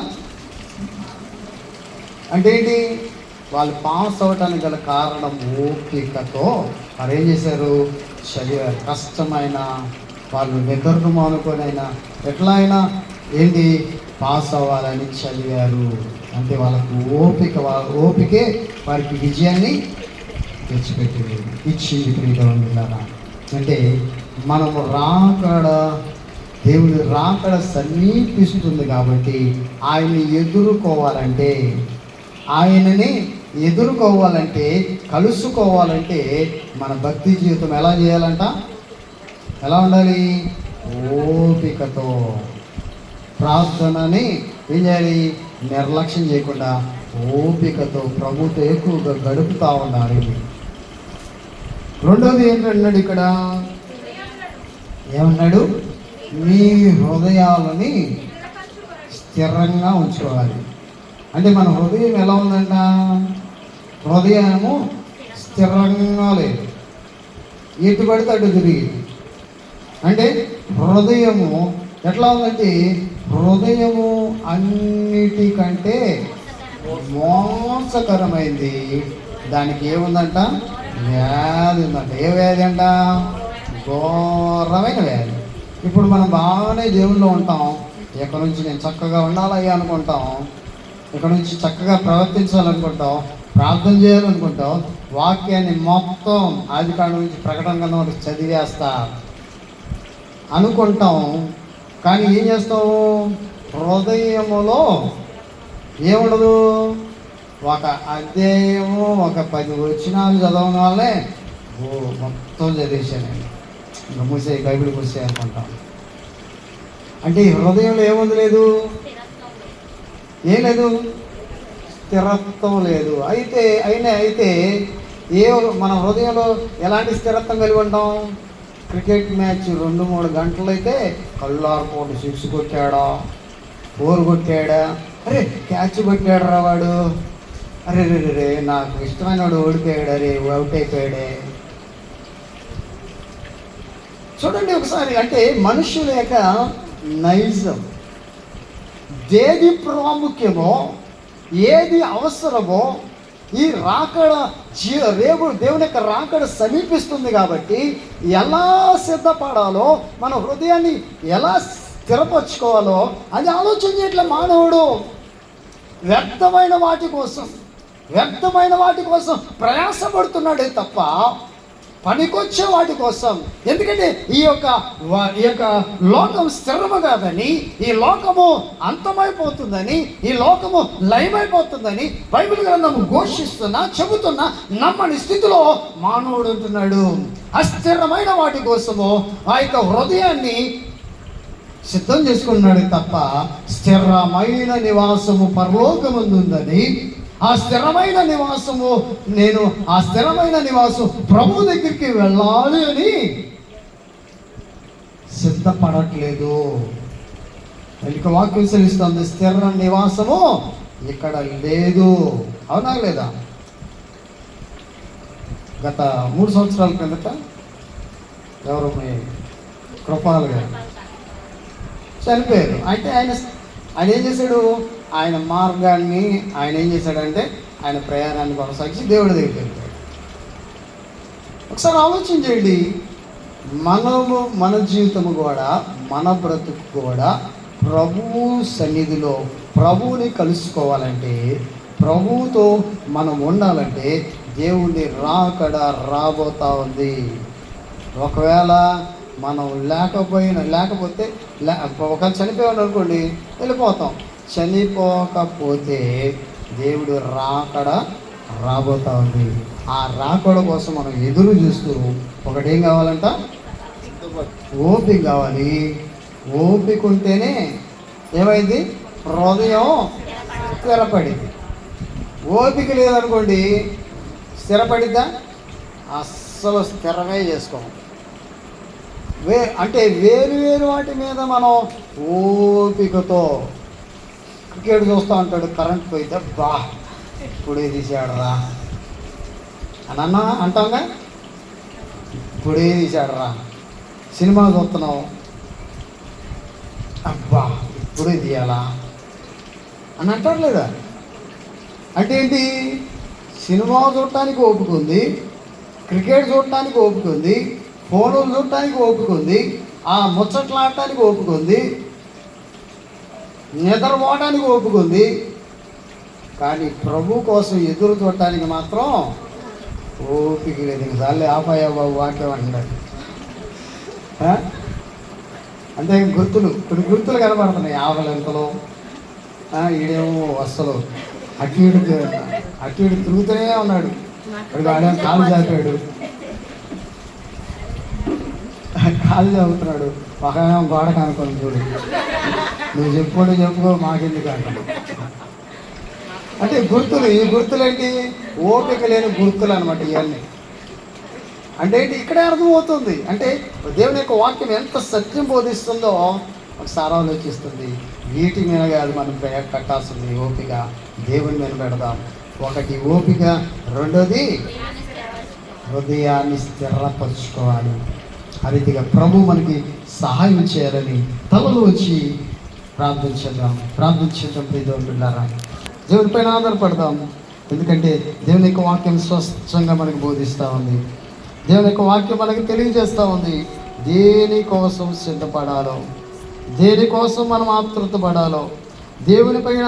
A: అంటే ఏంటి? వాళ్ళు పాస్ అవ్వటానికి గల కారణం ఓపికతో వారు ఏం చేశారు, చదివారు. కష్టమైన వాళ్ళు నిద్రను మానుకొనైనా ఎట్లా అయినా ఏంటి పాస్ అవ్వాలని చదివారు. అంటే వాళ్ళకు ఓపికే వారికి విజయాన్ని తెచ్చిపెట్టింది, ఇచ్చింది. ప్రియమైన అంటే మనము రాకడ, దేవుని రాకడ సమీపిస్తుంది కాబట్టి ఆయన్ని ఎదుర్కోవాలంటే కలుసుకోవాలంటే మన భక్తి జీవితం ఎలా చేయాలంట, ఎలా ఉండాలి, ఓపికతో. ప్రార్థనని ఏం చేయాలి, నిర్లక్ష్యం చేయకుండా ఓపికతో ప్రభుతో ఎక్కువగా గడుపుతూ ఉండాలి. రెండోది ఏంటన్నాడు ఇక్కడ, ఏమన్నాడు, మీ హృదయాలని స్థిరంగా ఉంచుకోవాలి. అంటే మన హృదయం ఎలా ఉందంట, హృదయము స్థిరంగా లేదు, ఎటు పడితే అటు తిరిగి. అంటే హృదయము ఎట్లా ఉందంటే, హృదయము అన్నిటికంటే మోసకరమైంది. దానికి ఏముందంట, వ్యాధి ఉందంట. ఏ వ్యాధి అంట, ఘోరమైన వ్యాధి. ఇప్పుడు మనం బాగానే దేవుల్లో ఉంటాం, ఇక్కడ నుంచి నేను చక్కగా ఉండాలయ్యా అనుకుంటాం, ఇక్కడ నుంచి చక్కగా ప్రవర్తించాలనుకుంటాం, ప్రార్థన చేయాలనుకుంటాం, వాక్యాన్ని మొత్తం ఆదికాండం నుంచి ప్రకటన కన్నా వరకు చదివేస్తా అనుకుంటాం. కానీ ఏం చేస్తావు, హృదయములో ఏముండదు. ఒక అధ్యాయము, ఒక 10 వచనాలు చదవడం వల్లే మొత్తం చదివేశాను, ఇంకా మూసే బైబిల్ మూసే అనుకుంటాం. అంటే హృదయంలో ఏముంది, లేదు, ఏం లేదు, స్థిరత్వం లేదు. అయితే మన హృదయంలో ఎలాంటి స్థిరత్వం కలిగి ఉంటాం, క్రికెట్ మ్యాచ్ 2-3 గంటలు అయితే కళ్ళారుపోటు 6 కొట్టాడా, 4 కొట్టాడా, అరే క్యాచ్ కొట్టాడు రా వాడు, అరే రే నాకు ఇష్టమైన వాడు ఓడిపోయాడు, అరే అవుట్ అయిపోయాడే. చూడండి ఒకసారి, అంటే మనుషుల యొక్క నైజం, ఏది ప్రాముఖ్యమో, ఏది అవసరమో, ఈ రాకడ రేపు దేవుని యొక్క రాకడ సమీపిస్తుంది కాబట్టి ఎలా సిద్ధపడాలో, మన హృదయాన్ని ఎలా స్థిరపరచుకోవాలో అది ఆలోచన చేయట్లే మానవుడు. వ్యర్థమైన వాటి కోసం ప్రయాసపడుతున్నాడే తప్ప పనికొచ్చే వాటి కోసం. ఎందుకంటే ఈ యొక్క లోకం స్థిరము కాదని, ఈ లోకము అంతమైపోతుందని, ఈ లోకము లయమైపోతుందని బైబిల్ గ్రంథము చెబుతున్నా నమ్మని స్థితిలో మానవుడు ఉంటున్నాడు. అస్థిరమైన వాటి కోసము ఆ యొక్క హృదయాన్ని సిద్ధం చేసుకున్నాడు తప్ప స్థిరమైన నివాసము పరలోకమందు ఉందని, ఆ స్థిరమైన నివాసం ప్రభు దగ్గరికి వెళ్ళాలి అని సిద్ధపడట్లేదు. ఇక వాక్యం సెలవిస్తుంది, స్థిర నివాసము ఇక్కడ లేదు. అవునా లేదా? గత 3 సంవత్సరాల కిందట ఎవరు, కృపాల్ గారు చనిపోయారు. అయితే ఆయన ఏం చేశాడు, ఆయన మార్గాన్ని ఆయన ఏం చేశాడంటే ఆయన ప్రయాణాన్ని కొనసాగించి దేవుడి దగ్గరికి వెళ్ళాడు. ఒకసారి ఆలోచన చేయండి, మన జీవితము కూడా, మన బ్రతుకు కూడా ప్రభువు సన్నిధిలో ప్రభువుని కలుసుకోవాలంటే, ప్రభువుతో మనం ఉండాలంటే దేవుని రాకడ రాబోతా ఉంది. ఒకవేళ మనం లేకపోతే ఒకవేళ చనిపోయాడు అనుకోండి, వెళ్ళిపోతాం. చనిపోకపోతే దేవుడు రాకడ రాబోతా ఉంది. ఆ రాకడ కోసం మనం ఎదురు చూస్తూ ఒకటేం కావాలంట, ఓపిక కావాలి. ఓపిక ఉంటేనే ఏమైంది, హృదయం స్థిరపడింది. ఓపిక లేదనుకోండి, స్థిరపడిద్దా? అస్సలు స్థిరమే చేసుకోము. అంటే వేరు వాటి మీద మనం ఓపికతో, క్రికెట్ చూస్తూ ఉంటాడు, కరెంట్ పోయితే బా ఇప్పుడే తీసాడరా అని అంటాంగా, ఇప్పుడే తీసాడరా. సినిమా చూస్తున్నావు, అబ్బా ఇప్పుడే తీయాలా అని అంటారు లేదా? అంటే ఏంటి, సినిమా చూడటానికి ఓపిక ఉంది, క్రికెట్ చూడటానికి ఓపిక ఉంది, ఫోన్లు చూడటానికి ఓపిక ఉంది, ఆ ముచ్చట్లు ఆడటానికి ఓపిక ఉంది, నిద్రపోవడానికి ఓపిక ఉంది. కానీ ప్రభు కోసం ఎదురు చూడటానికి మాత్రం ఓపిక లేదు. ఇంకసార్లు ఆపాయా బాబు వాక్యం అంటున్నాడు. అంటే కొన్ని గుర్తులు కనబడుతున్నాయి. ఆవలింతలో ఈడేమో అస్సలు అటు ఇటు తిరుగుతూనే ఉన్నాడు. ఇప్పుడు ఆడేమో కాలు చాపాడు, కాలు చాపుతున్నాడు. పక్కనేమో గోడ కనుక్కొని చూడు, నువ్వు చెప్పుకో మాకెందుకు అంటాడు. అంటే గుర్తులు, ఈ గుర్తులేంటి? ఓపిక లేని గుర్తులు అనమాట ఇవన్నీ. అంటే ఏంటి? ఇక్కడే అర్థమవుతుంది. అంటే దేవుని యొక్క వాక్యం ఎంత సత్యం బోధిస్తుందో ఒకసారి ఆలోచిస్తుంది. వీటి మీద కాదు మనం కట్టాల్సింది, ఓపిక దేవుని మీద పెడదాం. ఒకటి ఓపిక, రెండోది హృదయాన్ని స్థిరపరచుకోవాలి. ఆ రీతిగా ప్రభు మనకి సహాయం చేయాలని తలలు వచ్చి ప్రార్థించేద్దాం ప్రియదేవుని బిడ్డలారా. దేవుని పైన ఆధారపడదాం. ఎందుకంటే దేవుని యొక్క వాక్యం స్పష్టంగా మనకు బోధిస్తూ ఉంది. దేవుని యొక్క వాక్యం మనకి తెలియజేస్తూ ఉంది దేనికోసం సిద్ధపడాలో, దేనికోసం మనం ఆతృత పడాలో, దేవుని పైన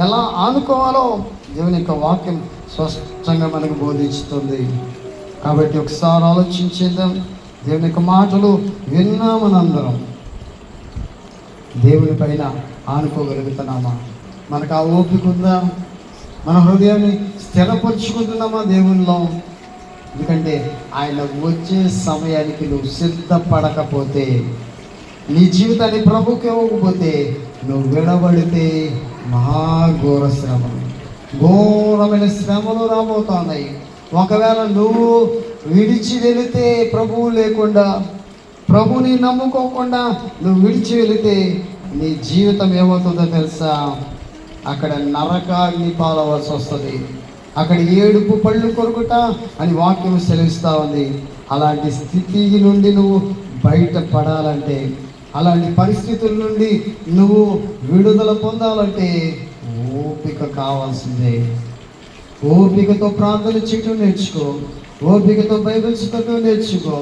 A: ఎలా ఆనుకోవాలో దేవుని యొక్క వాక్యం స్పష్టంగా మనకు బోధిస్తుంది. కాబట్టి ఒకసారి ఆలోచించేద్దాం. దేవుని యొక్క మాటలు విన్నామనందరం దేవుని పైన ఆనుకోగలుగుతున్నామా? మనకు ఆ ఓపిక ఉందా? మన హృదయాన్ని స్థిరపరుచుకుంటున్నామా దేవునిలో? ఎందుకంటే ఆయన వచ్చే సమయానికి నువ్వు సిద్ధపడకపోతే, నీ జీవితాన్ని ప్రభుకి ఇవ్వకపోతే, నువ్వు విడబడితే మహాఘోర శ్రమలు, ఘోరమైన శ్రమలు రాబోతున్నాయి. ఒకవేళ నువ్వు విడిచి వెళితే, ప్రభువు లేకుండా, ప్రభుని నమ్ముకోకుండా నువ్వు విడిచి వెళితే నీ జీవితం ఏమవుతుందో తెలుసా? అక్కడ నరకాగ్ని పాలవలసి వస్తుంది. అక్కడ ఏడుపు పళ్ళు కొరుకుట అని వాక్యం సెలవిస్తూ ఉంది. అలాంటి స్థితి నుండి నువ్వు బయటపడాలంటే, అలాంటి పరిస్థితుల నుండి నువ్వు విడుదల పొందాలంటే ఓపిక కావాల్సిందే. ఓపికతో ప్రార్థన చేయటం నేర్చుకో, ఓపికతో బైబిల్ చదవటం నేర్చుకో,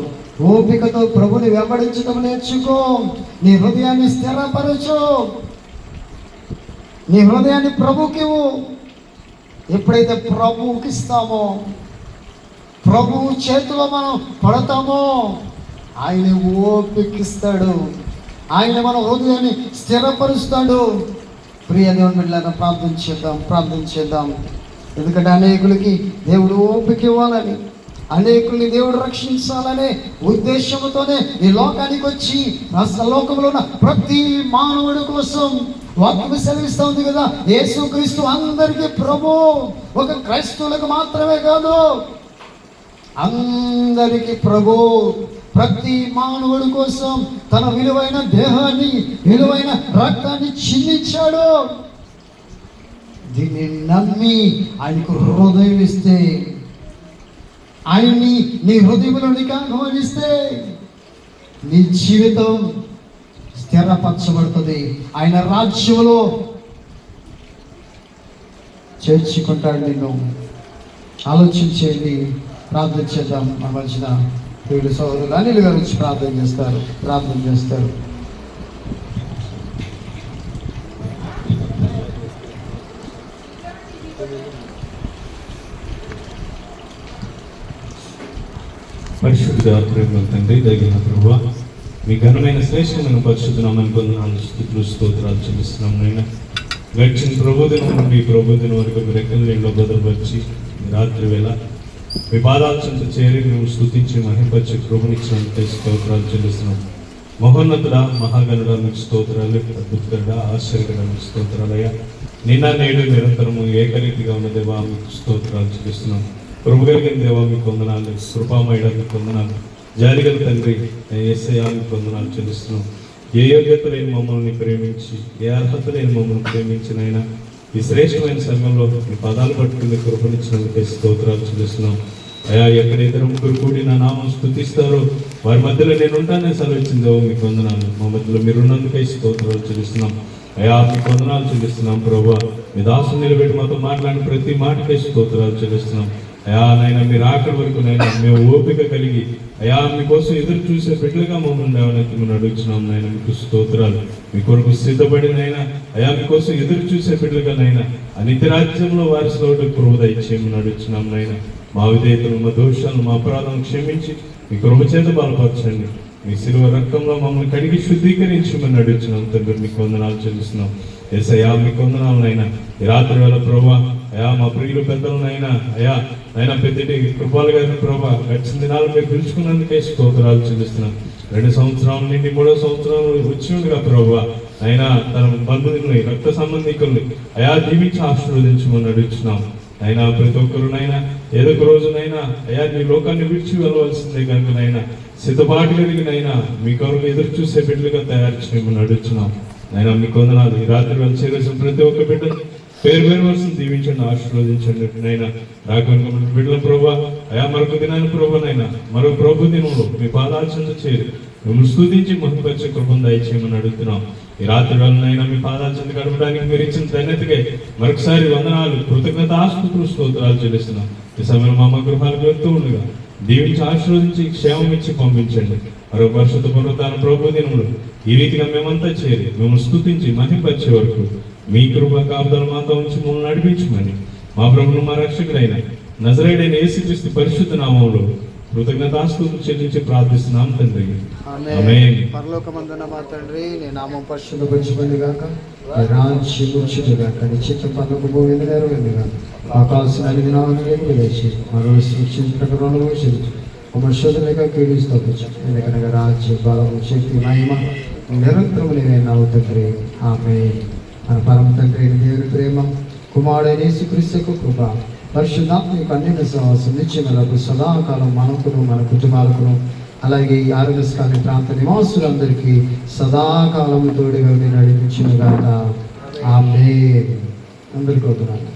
A: ఓపికతో ప్రభుని వెంబడించడం నేర్చుకో. నీ హృదయాన్ని స్థిరపరచు, నీ హృదయాన్ని ప్రభుకి ఇవ్వు. ఎప్పుడైతే ప్రభువుకి ఇస్తామో, ప్రభువు చేతిలో మనం పడతామో, ఆయన ఓపికిస్తాడు, ఆయన మన హృదయాన్ని స్థిరపరుస్తాడు. ప్రియ దేవుని బిడ్డలారా, ప్రార్థన చేద్దాం. ఎందుకంటే అనేకులకి దేవుడు ఓపిక ఇవ్వాలని, అనేకుల్ని దేవుడు రక్షించాలనే ఉద్దేశంతోనే ఈ లోకానికి వచ్చి లోకంలో ఉన్న ప్రతి మానవుడి కోసం వాక్యం సెలవిస్తూ ఉంది కదా. యేసుక్రీస్తు అందరికీ ప్రభు, ఒక క్రైస్తవులకు మాత్రమే కాదు, అందరికీ ప్రభు. ప్రతి మానవుడి కోసం తన విలువైన దేహాన్ని, విలువైన రక్తాన్ని చిందించాడు. దీన్ని నమ్మి ఆయనకు హృదయం ఇస్తే, ఆయన్ని నీ హృదయంలోనికి ఆహ్వానిస్తే నీ జీవితం స్థిరపరచబడుతుంది. ఆయన రాజ్యంలో చేర్చుకుంటాడు నిన్ను. ఆలోచించేది, ప్రార్థన చేద్దాం. మన మధ్యన వీళ్ళు సోదరులు అనిల్ గారు వచ్చి ప్రార్థన చేస్తారు.
B: పరిశుద్ధ ప్రేమ తండ్రి, దగిన ప్రభువా, మీ ఘనమైన శ్రేష్టమైన పరిశుద్ధనామాన్ని పొందనాలు, స్తుతులు, స్తోత్రాలు చెల్లిస్తున్నాం. నైనా గడిచిన ప్రభుదినం నుండి ప్రభుదినం వరకు మీ రెక్కల నీళ్ళలో భద్రపరిచి రాత్రి వేళ మీ పాదాల చెంత చేరి మేము స్తుతించి మహింపరిచి ప్రభునిచ్చినందుకు స్తోత్రాలు చెల్లిస్తున్నాం. మహోన్నతుడా, మహాగణుడా, మీకు స్తోత్రాలు. అద్భుతకరుడా, ఆశ్చర్యకరుడా, మీకు స్తోత్రాలయ్యా. నిన్న నేడు నిరంతరము ఏకరీతిగా ఉన్న దేవా, మీకు స్తోత్రాలు చెల్లిస్తున్నాం. కృప కలిగిన దేవా, మీకు వందనాలు. కృపామయుడా, మీకు వందనాలు. జాలిగల తండ్రి యేసయ్యా, మీకు వందనాలు చెల్లిస్తున్నాం. ఏ యోగ్యత లేని మమ్మల్ని ప్రేమించి, ఏ అర్హత లేని మమ్మల్ని ప్రేమించినైనా ఈ శ్రేష్టమైన సమయంలో మీ పదాలు పట్టుకుని కృపనిచ్చినందుకు స్తోత్రాలు చెల్లిస్తున్నాం. అయా, ఎక్కడ ఇద్దరు ముగ్గురు కూడి నా నామం స్తుతిస్తారో వారి మధ్యలో నేను ఉంటానని సెలవిచ్చిందో మీకు వందనాలు. మా మధ్యలో మీరున్నందుకై స్తోత్రాలు చెల్లిస్తున్నాం. అయా, మీకు వందనాలు చెల్లిస్తున్నాం ప్రభువా. మీ దాసుని నిలబెట్టి మాతో మాట్లాడిన ప్రతి మాటకే స్తోత్రాలు చెల్లిస్తున్నాం. అయా నాయన మీరు ఆఖరి వరకు నాయన మేము ఓపిక కలిగి అయా మీకోసం ఎదురు చూసే బిడ్డలుగా మమ్మల్ని లేవనెత్తి అడుగుతున్నాం నాయన. మీకు స్తోత్రాలు. మీ కొరకు సిద్ధపడిన అయినా అయా మీకోసం ఎదురు చూసే బిడ్డలుగా నైనా ఆ నిత్య రాజ్యంలో వారసులో కృప దయచేయమని అడుగుతున్నాం నాయన. మా విధేయతలు, మా దోషాలను, మా అపరాధం క్షమించి మీ కృప చేత బలపరచండి. మీ శిలువ రక్తంలో మమ్మల్ని కడిగి శుద్ధీకరించమని అడుగుతున్నాం తండ్రి. మీకు వందనాలు చెల్లిస్తున్నాం. యేసయ్యా మీకు వందనాలనైనా ఈ రాత్రి వేళ ప్రభా అయా మా ప్రియులు పెద్దలనైనా అయా అయినా పెద్దటి కృపాలు గారిన ప్రభా గడిచిన దినాలు మీరు పిలుచుకున్నందుకే స్తోత్రాలు చెల్లిస్తున్నాం. 2 సంవత్సరాల నుండి 3వ సంవత్సరం వచ్చి ఉండగా ప్రభా అయినా తన బంధువుల్ని, రక్త సంబంధికుల్ని అయా దీవించి ఆశీర్వదించమని అడుగుతున్నాం. అయినా ప్రతి ఒక్కరునైనా ఏదో ఒక రోజునైనా అయా మీ లోకాన్ని విడిచి వెళ్ళవలసిందే కనుకనైనా సిద్ధపాటు కలిగినైనా మీ కొరకు ఎదురు చూసే బిడ్డలుగా తయారు చేయమని అడుగుతున్నాం. అయినా మీకు వందనాలు. ఈ రాత్రి వాళ్ళు చేరేసిన ప్రతి ఒక్క బిడ్డ పేరు వలసిన దీవించండి, ఆశీర్వదించండి. నైనా రాకుండా బిడ్డల ప్రభా అయా మరొక దినాన్ని ప్రభానైనా మరొక ప్రభు దినంలో మీ పాదార్చన చేరి మిమ్మల్ని స్తుతించి మహిమపరిచే కృపను దయచేయమని అడుగుతున్నాం. ఈ రాత్రి వాళ్ళనైనా మీ పాదార్చన గడపడానికి మీరు ఇచ్చిన ధన్యతగా మరొకసారి వందనాలు, కృతజ్ఞత, ఆస్తుతులు, స్తోత్రాలు చెల్లిస్తున్నాం. ఈ సమయంలో మా అమ్మ గృహాలకు వెళ్తూ ఉండగా దీవించి ఆశీర్వదించి క్షేమం ఇచ్చి పంపించండి. మరొక పరిశుద్ధ పునరుత్థాన ప్రభు దినములు ఈ రీతిగా మేమంతా చేరి మిమ్మల్ని స్తుతించి మహిమపరిచే వరకు మీ కృప కాపుదల మాతో ఉంచి మమ్మల్ని నడిపించమని మా ప్రభువును మా రక్షకుడైన నజరేయుడైన యేసుక్రీస్తు పరిశుద్ధ నామములో కృతజ్ఞతాస్తుతులు చెల్లించి ప్రార్థిస్తున్నాం తండ్రి. ఆమేన్.
A: పరలోకమందున మా తండ్రి, నీ నామం పరిశుద్ధపరచబడింది గాక, నీ రాజ్యం వచ్చును గాక, నీ చిత్తం పరలోకపు భూమి మీద నెరవేరును గాక. మాకు కావాల్సిన అన్ని దినాలను వేసి మరో సృష్టించిన రుణము చెల్లించు. మమ్మల్ని శోధనగా కీడిస్తవచ్చు. ఎందుకనగా రాజ్యం, బలం, శక్తి, మహిమ నిరంతరం నీవేనావు తండ్రి. ఆమేన్. మన పరమ తండ్రి దేవుని ప్రేమ, కుమారుడైన యేసుక్రీస్తు కృప, పరిశుద్ధాత్మకు అన్నిన సహవాసం నిత్యములకు సదాకాలం మనకును మన కుటుంబాలకును అలాగే ఈ ఆర్ఎస్ కాలనీ ప్రాంత నివాసులందరికీ సదాకాలం తోడుగా నడిపించిన గాక. ఆమేన్. అందరికీ వందనాలు.